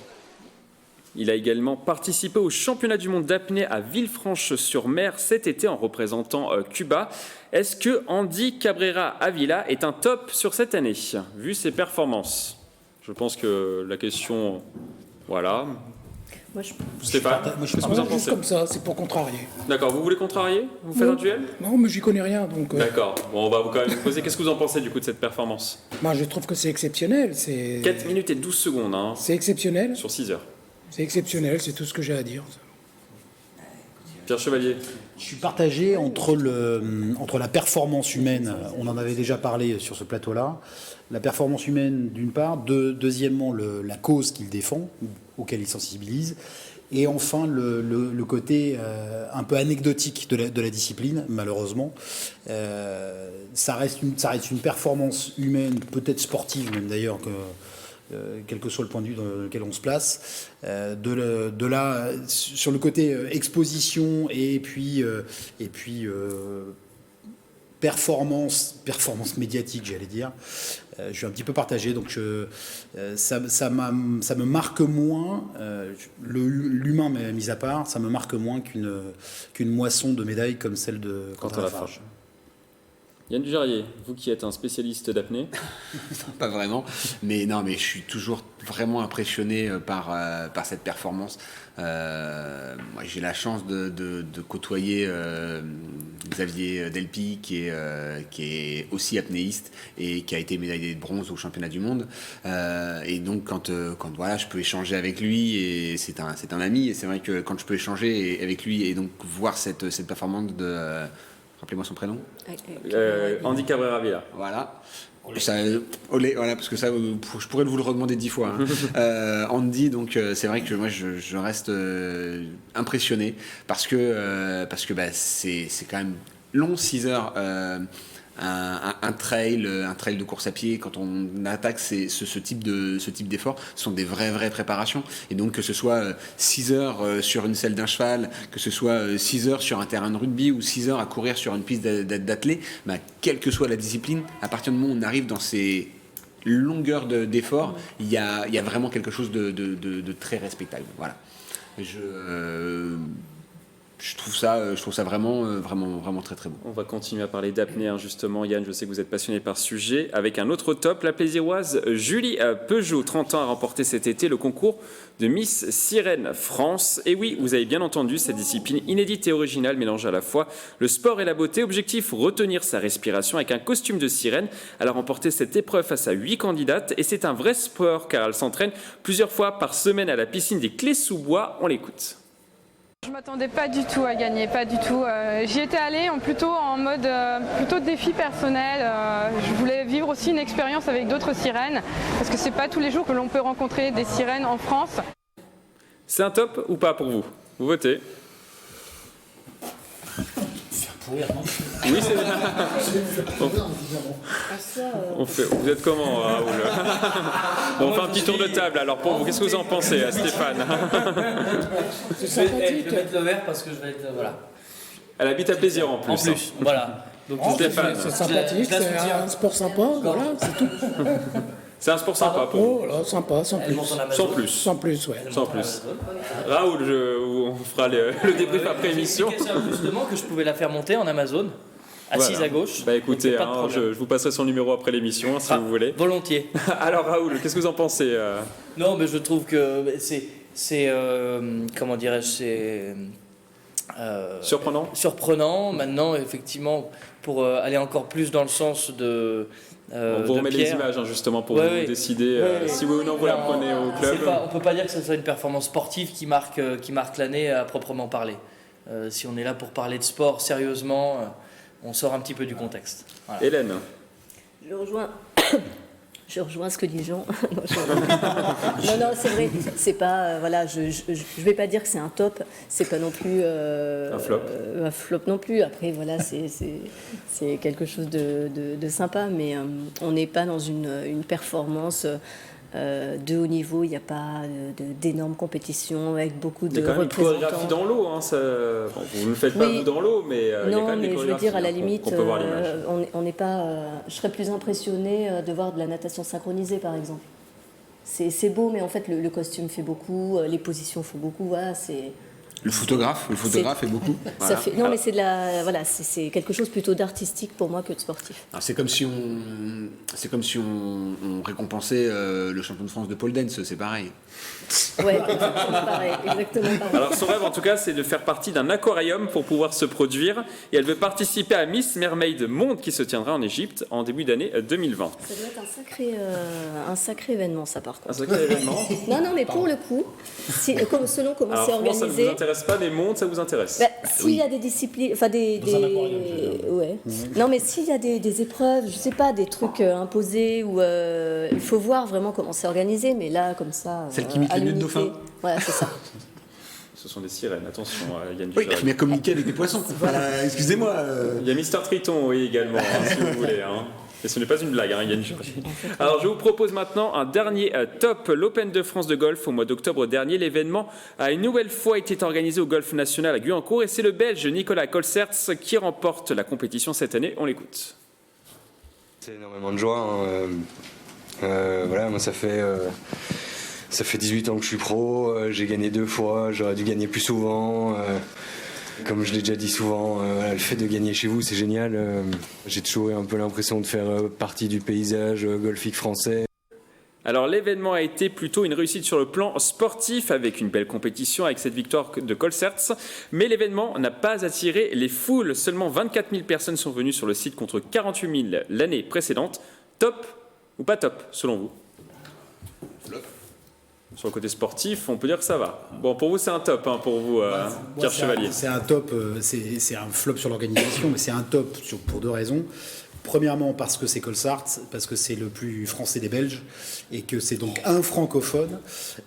Il a également participé au championnat du monde d'apnée à Villefranche-sur-Mer cet été en représentant Cuba. Est-ce que Andy Cabrera Avila est un top sur cette année, vu ses performances? Je pense que la question... Voilà. Stéphane, qu'est-ce que vous en pensez? Juste comme ça, c'est pour contrarier. D'accord, vous voulez contrarier? Vous faites un duel? Non, mais j'y connais rien, donc... D'accord, bon, on va vous quand même vous poser. Qu'est-ce que vous en pensez du coup de cette performance? Moi, je trouve que c'est exceptionnel. 4 minutes et 12 secondes. Hein, c'est exceptionnel. Sur 6 heures. C'est exceptionnel, c'est tout ce que j'ai à dire. Pierre Chevalier. Je suis partagé entre la performance humaine, on en avait déjà parlé sur ce plateau-là, la performance humaine d'une part, deuxièmement la cause qu'il défend, auquel il sensibilise, et enfin le côté un peu anecdotique de la discipline, malheureusement. Ça reste une performance humaine, peut-être sportive même d'ailleurs, quel que soit le point de vue dans lequel on se place, de là sur le côté exposition et puis performance médiatique, j'allais dire. Je suis un petit peu partagé, donc ça me marque moins, l'humain mis à part, ça me marque moins qu'une moisson de médailles comme celle de Quentin Lafarge. Yann Dujarier, vous qui êtes un spécialiste d'apnée. Pas vraiment, mais je suis toujours vraiment impressionné par cette performance. Moi, j'ai la chance de côtoyer Xavier Delpy, qui est aussi apnéiste et qui a été médaillé de bronze au championnat du monde. Et donc, quand voilà, je peux échanger avec lui, et c'est un ami, et c'est vrai que quand je peux échanger avec lui et donc voir cette performance de... Rappelez-moi son prénom. Andy Cabrera Avila. Voilà. Voilà, parce que ça, je pourrais vous le redemander 10 fois. Hein. Andy, donc c'est vrai que moi je reste impressionné parce que c'est quand même long, 6 heures. Un trail de course à pied, quand on attaque ce type d'effort, ce sont des vraies préparations. Et donc que ce soit 6 heures sur une selle d'un cheval, que ce soit 6 heures sur un terrain de rugby ou 6 heures à courir sur une piste d'athlée, quelle que soit la discipline, à partir du moment où on arrive dans ces longueurs d'effort, il y a vraiment quelque chose de très respectable. Voilà. Je trouve ça vraiment très très bon. On va continuer à parler d'apnée, justement. Yann, je sais que vous êtes passionné par ce sujet. Avec un autre top, la plaisiroise Julie Peugeot, 30 ans, a remporté cet été le concours de Miss Sirène France. Et oui, vous avez bien entendu, cette discipline inédite et originale mélange à la fois le sport et la beauté. Objectif, retenir sa respiration avec un costume de sirène. Elle a remporté cette épreuve face à 8 candidates et c'est un vrai sport car elle s'entraîne plusieurs fois par semaine à la piscine des Clés-sous-Bois. On l'écoute. Je ne m'attendais pas du tout à gagner, pas du tout. J'y étais allée plutôt en mode plutôt défi personnel. Je voulais vivre aussi une expérience avec d'autres sirènes, parce que ce n'est pas tous les jours que l'on peut rencontrer des sirènes en France. C'est un top ou pas pour vous? Vous votez. Oui, c'est bien. Vous êtes comment, Raoul? On fait un petit tour de table. Alors, pour vous, qu'est-ce que vous en pensez, Stéphane? C'est sympathique. Je vais mettre le vert parce que je vais être... Voilà. Elle habite à Plaisir en plus. En plus, voilà. Donc, Stéphane. C'est sympathique, c'est un sport sympa, voilà, c'est tout. C'est un sport sympa pour vous. Oh là, sympa, sans plus. Sans plus. Sans plus, ouais. Sans plus. Raoul, on fera le débrief après émission. Justement que je pouvais la faire monter en Amazon, assise à gauche. Bah écoutez, je vous passerai son numéro après l'émission, si vous voulez. Volontiers. Alors Raoul, qu'est-ce que vous en pensez? Non, mais je trouve que c'est comment dirais-je, c'est... surprenant. Surprenant. Maintenant, effectivement, pour aller encore plus dans le sens de on vous remet les images justement pour vous décider si oui ou non vous la prenez au club. On ne peut pas dire que ce soit une performance sportive qui marque l'année à proprement parler. Si on est là pour parler de sport sérieusement, on sort un petit peu du contexte. Voilà. Hélène. Je rejoins ce que dit Jean. Non, c'est vrai. C'est pas, je vais pas dire que c'est un top. C'est pas non plus un flop. Un flop non plus. Après, voilà, c'est quelque chose de sympa, mais on n'est pas dans une performance de haut niveau. Il n'y a pas d'énormes compétitions avec beaucoup de représentants. Il y a quand même une chorégraphie dans l'eau. Hein, vous ne le faites pas vous dans l'eau, mais il y a quand même des chorégraphies. Je veux dire, à la limite, on peut voir l'image. on n'est pas. Je serais plus impressionnée de voir de la natation synchronisée, par exemple. C'est beau, mais en fait, le costume fait beaucoup, les positions font beaucoup. Voilà, c'est. Le photographe fait beaucoup. Voilà. Non, mais c'est quelque chose plutôt d'artistique pour moi que de sportif. C'est comme si on récompensait le champion de France de pole dance, c'est pareil. Ouais, exactement pareil. Alors son rêve en tout cas c'est de faire partie d'un aquarium pour pouvoir se produire et elle veut participer à Miss Mermaid Monde qui se tiendra en Égypte en début d'année 2020. Ça doit être un sacré événement ça par contre. Un sacré événement. Non mais pour le coup, selon comment c'est organisé. Ça ne vous intéresse pas des mondes, ça vous intéresse? S'il y a des disciplines, enfin ouais. Non mais s'il y a des épreuves, je sais pas, des trucs imposés ou il faut voir vraiment comment c'est organisé, mais là comme ça. Celle qui imite les nœuds de dauphin. Voilà, c'est ça. Ce sont des sirènes, attention, Yann Dufresne. Oui, mais communiquer avec des poissons. Excusez-moi. Il y a Mister Triton, oui, également, si vous voulez. Et ce n'est pas une blague, Yann Dufresne. Alors, je vous propose maintenant un dernier top, l'Open de France de golf au mois d'octobre dernier. L'événement a une nouvelle fois été organisé au Golf National à Guyancourt et c'est le Belge Nicolas Colserts qui remporte la compétition cette année. On l'écoute. C'est énormément de joie. Voilà, moi ça fait 18 ans que je suis pro, j'ai gagné 2 fois, j'aurais dû gagner plus souvent. Comme je l'ai déjà dit souvent, le fait de gagner chez vous, c'est génial. J'ai toujours eu un peu l'impression de faire partie du paysage golfique français. Alors l'événement a été plutôt une réussite sur le plan sportif avec une belle compétition avec cette victoire de Colserts. Mais l'événement n'a pas attiré les foules. Seulement 24 000 personnes sont venues sur le site contre 48 000 l'année précédente. Top ou pas top selon vous? Sur le côté sportif, on peut dire que ça va. Bon, pour vous, c'est un top, pour vous, Pierre Chevalier. C'est un top, c'est un flop sur l'organisation, mais c'est un top pour 2 raisons. Premièrement, parce que c'est Colserts, parce que c'est le plus français des Belges, et que c'est donc un francophone.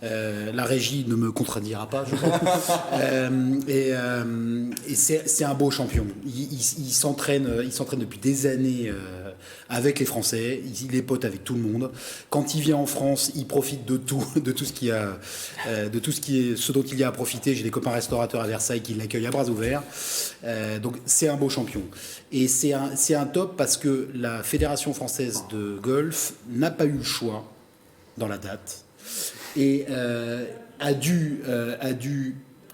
La régie ne me contredira pas, je pense. Et c'est un beau champion. Il s'entraîne depuis des années avec les Français. Il est pote avec tout le monde. Quand il vient en France, il profite de tout ce dont il y a à profiter. J'ai des copains restaurateurs à Versailles qui l'accueillent à bras ouverts. Donc c'est un beau champion. Et c'est un top parce que la Fédération française de golf n'a pas eu le choix dans la date et a dû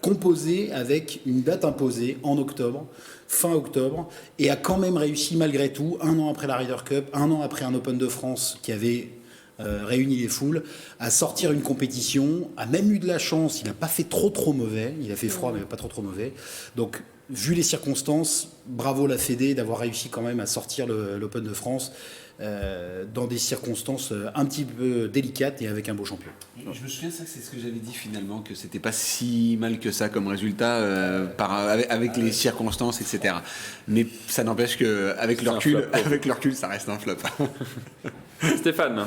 composer avec une date imposée en octobre, fin octobre, et a quand même réussi malgré tout, 1 an après la Ryder Cup, 1 an après un Open de France qui avait réuni les foules, à sortir une compétition, a même eu de la chance, il n'a pas fait trop mauvais, il a fait froid mais pas trop mauvais, donc vu les circonstances, bravo la Fédé d'avoir réussi quand même à sortir l'Open de France dans des circonstances un petit peu délicates et avec un beau champion. Je me souviens, ça c'est ce que j'avais dit finalement, que c'était pas si mal que ça comme résultat avec les circonstances, etc. Mais ça n'empêche qu'avec le recul, ça reste un flop. Stéphane.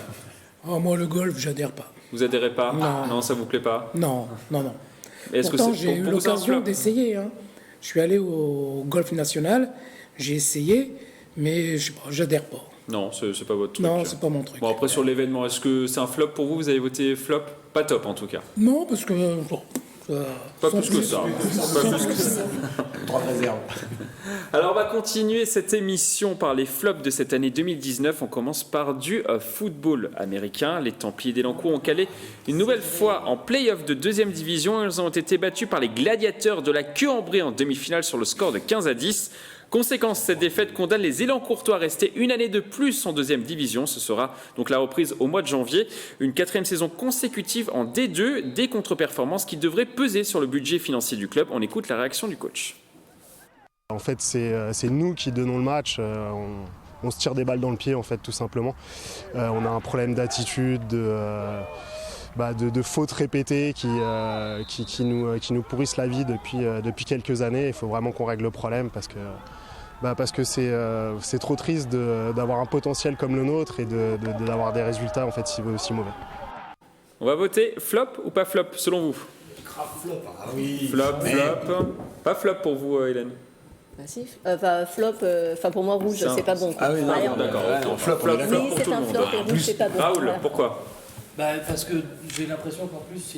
Moi, le golf, j'adhère pas. Vous adhérez pas? Non, ça vous plaît pas? Non. Est-ce Pourtant, j'ai eu l'occasion d'essayer. Je suis allé au Golf National, j'ai essayé, mais j'adhère pas. Non, c'est pas votre truc. Non, c'est pas mon truc. Bon, après, sur l'événement, est-ce que c'est un flop pour vous? Vous avez voté flop? Pas top, en tout cas. Non, parce que... Pas plus que ça. Droit de réserve. Alors, on va continuer cette émission par les flops de cette année 2019. On commence par du football américain. Les Templiers d'Elancourt ont calé une nouvelle fois en play-off de 2e division. Ils ont été battus par les Gladiateurs de la Queue-en-Brie en demi-finale sur le score de 15-10. Conséquence, cette défaite condamne les Élancourtois à rester une année de plus en 2e division. Ce sera donc la reprise au mois de janvier. Une 4e saison consécutive en D2, des contre-performances qui devraient peser sur le budget financier du club. On écoute la réaction du coach. En fait, c'est nous qui donnons le match. On se tire des balles dans le pied, en fait, tout simplement. On a un problème d'attitude, de fautes répétées qui nous pourrissent la vie depuis quelques années. Il faut vraiment qu'on règle le problème parce que c'est trop triste d'avoir un potentiel comme le nôtre et d'avoir des résultats en fait si mauvais. On va voter flop ou pas flop selon vous? Flop, ah oui. Flop. Pas flop pour vous, Hélène? Bah si, flop, pour moi rouge, c'est pas bon. Ah oui, non, d'accord. Flop pour oui, c'est un flop et rouge, c'est pas bon. Raoul, Voilà. pourquoi? Parce que j'ai l'impression qu'en plus,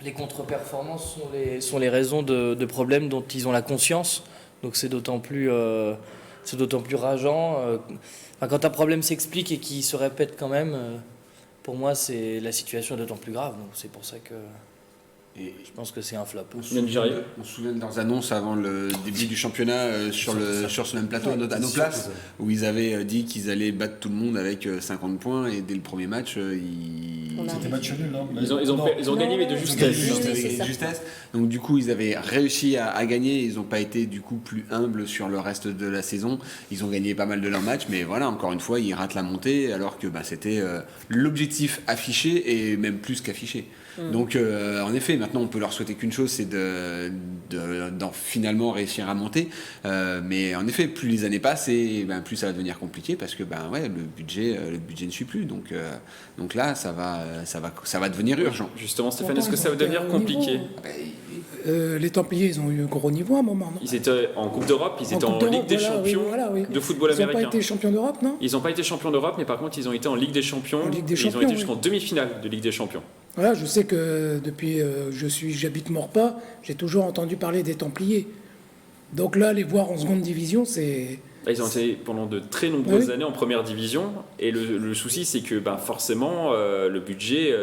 les contre-performances sont les raisons de problèmes dont ils ont la conscience. Donc c'est d'autant plus rageant. Quand un problème s'explique et qu'il se répète quand même, pour moi, la situation est d'autant plus grave. Donc c'est pour ça que je pense que c'est un flop. On se souvient de leurs annonces avant le début du championnat sur ce même plateau, à nos places, où ils avaient dit qu'ils allaient battre tout le monde avec 50 points et dès le premier match, C'était match nul, non? Ils ont gagné, mais de justesse. Donc du coup, ils avaient réussi à gagner. Ils n'ont pas été du coup plus humbles sur le reste de la saison. Ils ont gagné pas mal de leurs matchs, mais voilà, encore une fois, ils ratent la montée alors que c'était l'objectif affiché et même plus qu'affiché. Donc en effet, maintenant on peut leur souhaiter qu'une chose, c'est d'en finalement réussir à monter. Mais en effet, plus les années passent, plus ça va devenir compliqué parce que le budget ne suit plus. Donc là, ça va devenir urgent. Justement, Stéphane, est-ce que ça va devenir compliqué? Les Templiers, ils ont eu un gros niveau à un moment, non? Ils étaient en Coupe d'Europe, ils étaient en Ligue des Champions de football américain. Ils n'ont pas été champions d'Europe, non? Ils n'ont pas été champions d'Europe, mais par contre, ils ont été en Ligue des Champions. Ils ont été jusqu'en demi-finale de Ligue des Champions. Voilà, je sais que depuis j'habite Maurepas, j'ai toujours entendu parler des Templiers. Donc là, les voir en seconde division, c'est... Ils ont été pendant de très nombreuses années en première division. Et le souci, c'est que forcément, le budget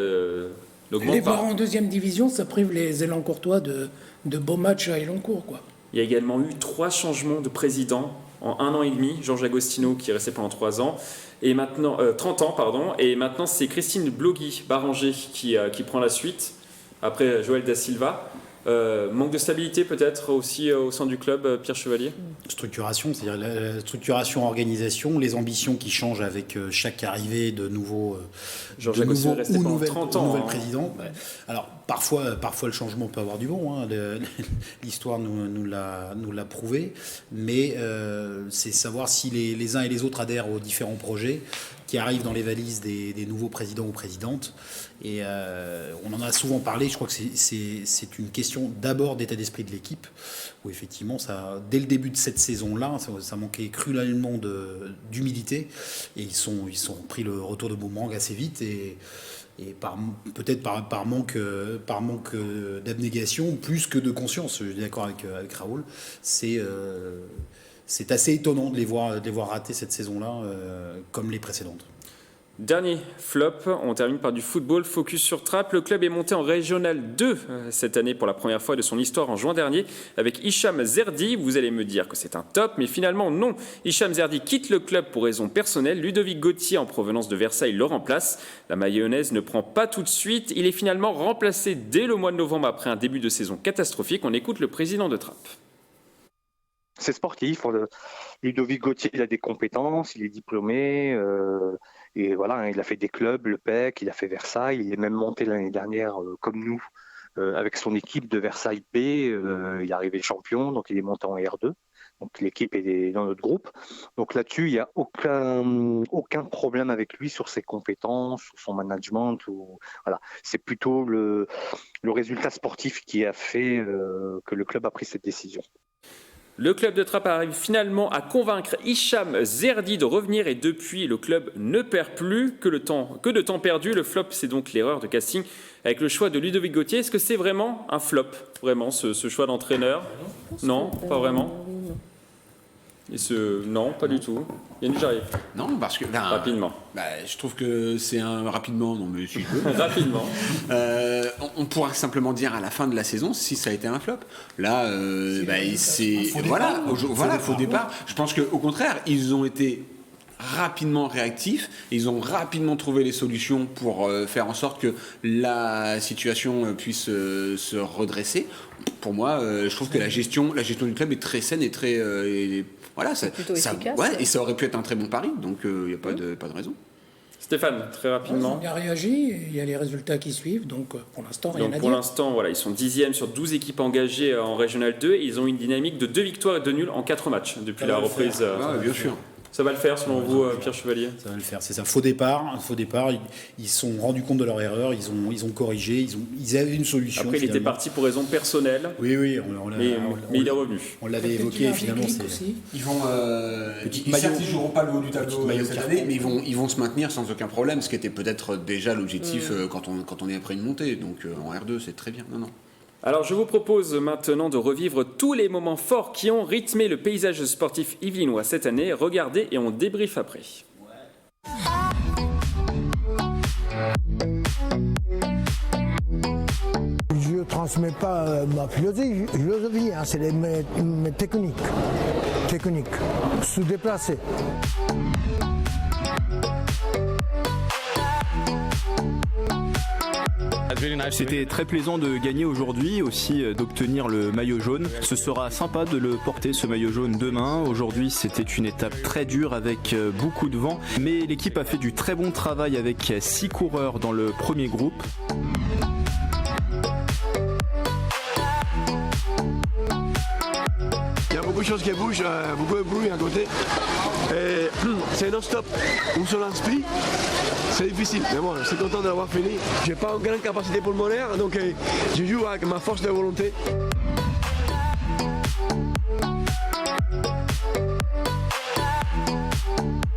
n'augmente pas. Les voir en deuxième division, ça prive les élans courtois de beaux matchs à Elancourt, quoi. Il y a également eu 3 changements de président en 1 an et demi. Georges Agostino qui est resté pendant 3 ans. Et maintenant, 30 ans, pardon. Et maintenant, c'est Christine Blogui-Baranger qui prend la suite, après Joël Da Silva. Manque de stabilité peut-être aussi au sein du club, Pierre Chevalier? Structuration, c'est-à-dire la structuration, organisation, les ambitions qui changent avec chaque arrivée de nouveaux nouvelles présidents. Ouais. Alors parfois le changement peut avoir du bon, hein. L'histoire nous l'a prouvé, mais c'est savoir si les uns et les autres adhèrent aux différents projets qui arrivent dans les valises des nouveaux présidents ou présidentes. Et on en a souvent parlé, je crois que c'est une question d'abord d'état d'esprit de l'équipe, où effectivement, dès le début de cette saison-là, ça manquait cruellement d'humilité, et ils ont pris le retour de boomerang assez vite, et peut-être par manque d'abnégation, plus que de conscience, je suis d'accord avec Raoul, c'est assez étonnant de les voir rater cette saison-là, comme les précédentes. Dernier flop, on termine par du football, focus sur Trappes. Le club est monté en Régional 2 cette année pour la première fois de son histoire en juin dernier avec Hicham Zerdi. Vous allez me dire que c'est un top, mais finalement non. Hicham Zerdi quitte le club pour raisons personnelles. Ludovic Gauthier, en provenance de Versailles, le remplace. La mayonnaise ne prend pas tout de suite. Il est finalement remplacé dès le mois de novembre après un début de saison catastrophique. On écoute le président de Trappes. C'est sportif. Ludovic Gauthier, il a des compétences, il est diplômé. Et voilà, il a fait des clubs, le PEC, il a fait Versailles, il est même monté l'année dernière, comme nous, avec son équipe de Versailles B. Il est arrivé champion, donc il est monté en R2. Donc l'équipe est dans notre groupe. Donc là-dessus, il n'y a aucun problème avec lui sur ses compétences, sur son management. Voilà. C'est plutôt le résultat sportif qui a fait que le club a pris cette décision. Le club de Trappes arrive finalement à convaincre Hicham Zerdi de revenir et depuis, le club ne perd plus que de temps perdu. Le flop, c'est donc l'erreur de casting avec le choix de Ludovic Gauthier. Est-ce que c'est vraiment un flop, vraiment, ce choix d'entraîneur? Non, pas vraiment. Non, pas du tout. Yannick Jarry. Non, parce que... rapidement. Je trouve que c'est un... Rapidement, non mais si je veux. Rapidement. On pourra simplement dire à la fin de la saison si ça a été un flop. Là, c'est... Voilà, faux départ. Je pense qu'au contraire, ils ont été rapidement réactifs. Ils ont rapidement trouvé les solutions pour faire en sorte que la situation puisse se redresser. Pour moi, je trouve que la gestion du club est très saine et très voilà, plutôt efficace. Ouais, et ça aurait pu être un très bon pari. Donc il n'y a pas de raison. Stéphane, très rapidement. Ils ont bien réagi, il y a les résultats qui suivent, donc pour l'instant, rien à dire. Pour l'instant, voilà, ils sont 10e sur 12 équipes engagées en Régional 2 et ils ont une dynamique de 2 victoires et 2 nuls en 4 matchs depuis la reprise. Bien sûr. Ça va le faire selon vous, Pierre Chevalier? Ça va le faire, c'est ça. Faux départ. Ils se sont rendus compte de leur erreur, ils ont corrigé, ils avaient une solution. Après, il était parti pour raison personnelle. Oui, mais il est revenu. On l'avait évoqué, finalement. Ils vont. Certes, ils joueront pas le haut du tableau cette année, mais ils vont se maintenir sans aucun problème, ce qui était peut-être déjà l'objectif quand on est après une montée. Donc en R2, c'est très bien. Non. Alors je vous propose maintenant de revivre tous les moments forts qui ont rythmé le paysage sportif yvelinois cette année. Regardez et on débriefe après. Je ne transmets pas ma philosophie, c'est mes techniques. Se déplacer. C'était très plaisant de gagner aujourd'hui, aussi d'obtenir le maillot jaune. Ce sera sympa de le porter, ce maillot jaune, demain. Aujourd'hui, c'était une étape très dure avec beaucoup de vent, mais l'équipe a fait du très bon travail avec 6 coureurs dans le premier groupe. Il y a beaucoup de choses qui bougent, beaucoup de bruit à côté. Et c'est non-stop. On se lance plus. C'est difficile, mais bon, je suis content d'avoir fini. J'ai pas une grande capacité pulmonaire, donc je joue avec ma force de volonté.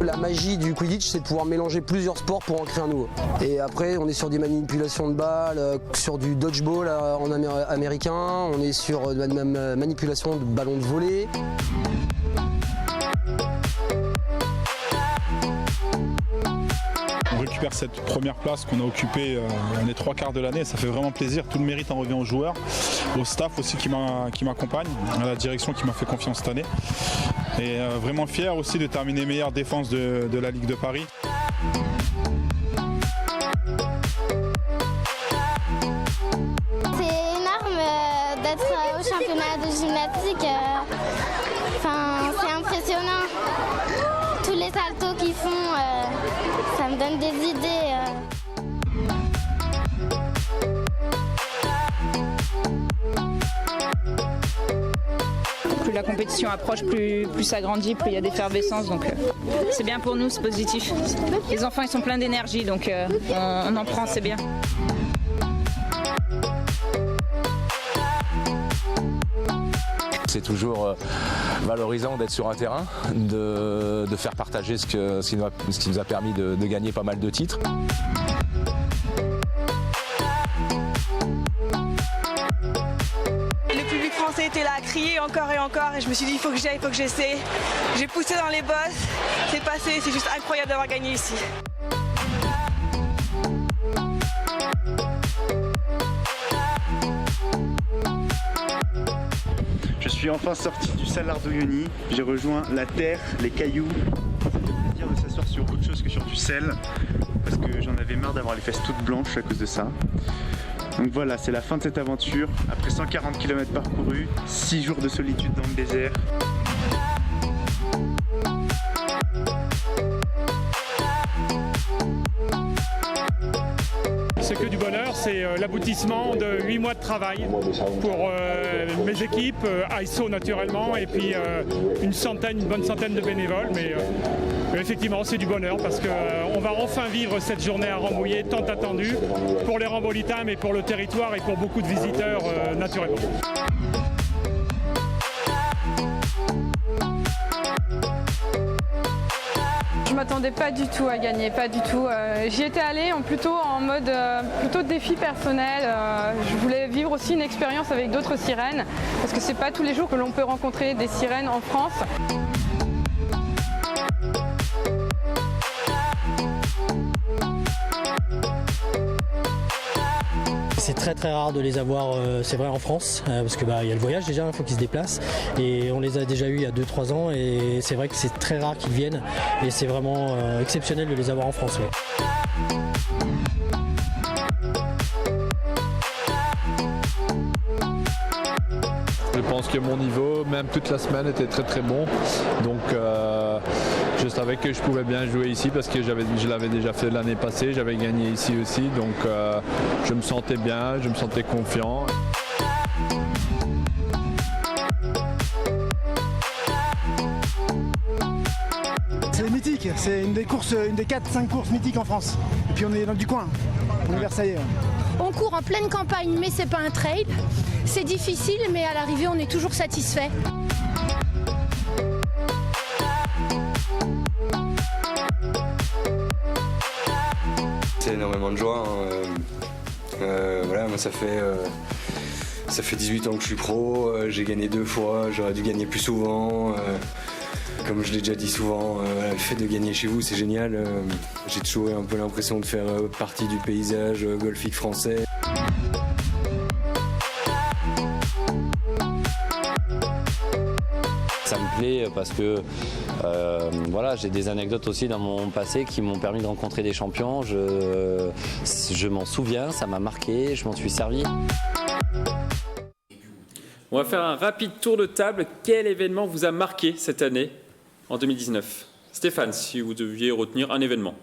La magie du Quidditch, c'est de pouvoir mélanger plusieurs sports pour en créer un nouveau. Et après, on est sur des manipulations de balles, sur du dodgeball en américain, on est sur de la manipulation de ballons de volley. On récupère cette première place qu'on a occupée les 3 quarts de l'année, ça fait vraiment plaisir, tout le mérite en revient aux joueurs, au staff aussi qui m'accompagne, à la direction qui m'a fait confiance cette année. Et vraiment fier aussi de terminer meilleure défense de la Ligue de Paris. C'est énorme d'être au championnat de gymnastique, c'est impressionnant. Tous les saltos qu'ils font, ça me donne des idées. Plus la compétition approche, plus ça grandit, plus il y a d'effervescence. Donc c'est bien pour nous, c'est positif. Les enfants ils sont pleins d'énergie, donc on en prend, c'est bien. C'est toujours valorisant d'être sur un terrain, de faire partager ce qui nous a permis de gagner pas mal de titres. Le public français était là à crier encore et je me suis dit il faut que j'aille, il faut que j'essaie. J'ai poussé dans les bosses, c'est passé, c'est juste incroyable d'avoir gagné ici. Je suis enfin sorti du Salardou-Yoni, j'ai rejoint la terre, les cailloux. Ça fait plaisir de s'asseoir sur autre chose que sur du sel, parce que j'en avais marre d'avoir les fesses toutes blanches à cause de ça. Donc voilà, c'est la fin de cette aventure. Après 140 km parcourus, 6 jours de solitude dans le désert. C'est que du bonheur, c'est l'aboutissement de 8 mois de travail pour mes équipes, AISO naturellement, et puis une bonne centaine de bénévoles. Mais effectivement, c'est du bonheur parce qu'on va enfin vivre cette journée à Rambouillet tant attendue pour les Rambolitains, mais pour le territoire et pour beaucoup de visiteurs naturellement. Je m'attendais pas du tout à gagner, pas du tout. J'y étais allée plutôt en mode défi personnel. Je voulais vivre aussi une expérience avec d'autres sirènes, parce que c'est pas tous les jours que l'on peut rencontrer des sirènes en France. c'est très très rare de les avoir, c'est vrai en France, parce que y a le voyage déjà, il faut qu'ils se déplacent, et on les a déjà eus il y a 2-3 ans, et c'est vrai que c'est très rare qu'ils viennent, et c'est vraiment exceptionnel de les avoir en France. Ouais. Je pense que mon niveau, même toute la semaine, était très très bon. Donc je savais que je pouvais bien jouer ici parce que je l'avais déjà fait l'année passée, j'avais gagné ici aussi. Donc je me sentais bien, je me sentais confiant. C'est mythique, c'est une des 4-5 courses mythiques en France. Et puis on est dans du coin, on est Versailles. On court en pleine campagne, mais c'est pas un trail. C'est difficile, mais à l'arrivée, on est toujours satisfait. C'est énormément de joie. Voilà, moi ça fait 18 ans que je suis pro. J'ai gagné 2 fois, j'aurais dû gagner plus souvent. Comme je l'ai déjà dit souvent, le fait de gagner chez vous, c'est génial. J'ai toujours eu un peu l'impression de faire partie du paysage golfique français. Ça me plaît parce que j'ai des anecdotes aussi dans mon passé qui m'ont permis de rencontrer des champions. Je m'en souviens, ça m'a marqué, je m'en suis servi. On va faire un rapide tour de table. Quel événement vous a marqué cette année en 2019 ? Stéphane, si vous deviez retenir un événement.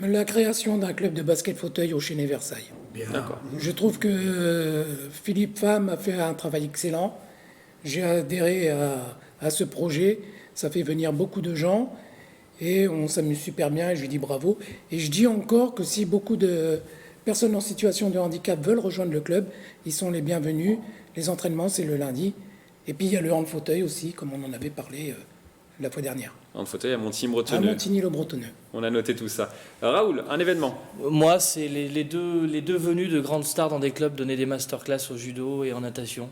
La création d'un club de basket fauteuil au Chénet Versailles. D'accord. Je trouve que Philippe Pham a fait un travail excellent. J'ai adhéré à ce projet. Ça fait venir beaucoup de gens et on s'amuse super bien et je lui dis bravo. Et je dis encore que si beaucoup de personnes en situation de handicap veulent rejoindre le club, ils sont les bienvenus. Les entraînements, c'est le lundi. Et puis il y a le hand fauteuil aussi, comme on en avait parlé la fois dernière. Hand fauteuil à Montigny-Bretonneux. À Montigny-le-Bretonneux. On a noté tout ça. Raoul, un événement. Moi, c'est les deux venus de grandes stars dans des clubs donner des masterclass au judo et en natation.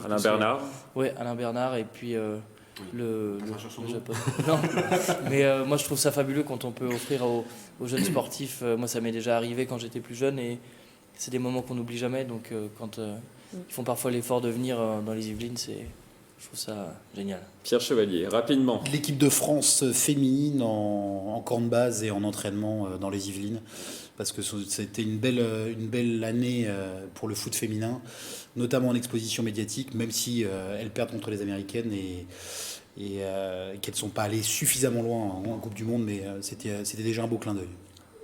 Alain Bernard. Oui, Alain Bernard et puis le Japon. Non, mais moi je trouve ça fabuleux quand on peut offrir aux jeunes sportifs. Moi, ça m'est déjà arrivé quand j'étais plus jeune et c'est des moments qu'on n'oublie jamais. Donc quand ils font parfois l'effort de venir dans les Yvelines, je trouve ça génial. Pierre Chevalier, rapidement. L'équipe de France féminine en camp de base et en entraînement dans les Yvelines, parce que c'était une belle année pour le foot féminin, notamment en exposition médiatique, même si elles perdent contre les Américaines et qu'elles ne sont pas allées suffisamment loin en Coupe du Monde, mais c'était déjà un beau clin d'œil.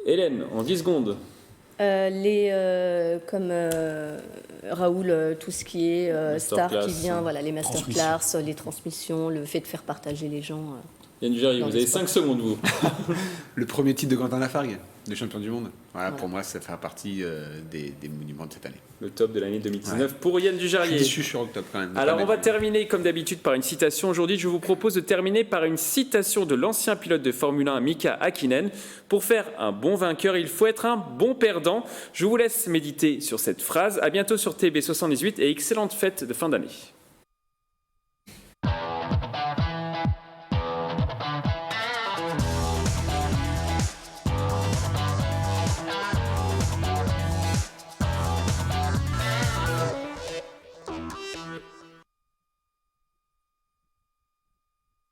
Hélène, en 10 secondes. Comme Raoul, tout ce qui est star qui vient, les masterclass, les transmissions, le fait de faire partager les gens. Yann Dugéry, vous avez 5 secondes, vous. Le premier titre de Quentin Lafargue, de champion du monde. Voilà. Pour moi, ça fait partie des monuments de cette année. Le top de l'année 2019 pour Yann Dugéry. Je suis sur le top quand même. Alors, on va terminer comme d'habitude par une citation. Aujourd'hui, je vous propose de terminer par une citation de l'ancien pilote de Formule 1, Mika Häkkinen. Pour faire un bon vainqueur, il faut être un bon perdant. Je vous laisse méditer sur cette phrase. À bientôt sur TB78 et excellente fête de fin d'année.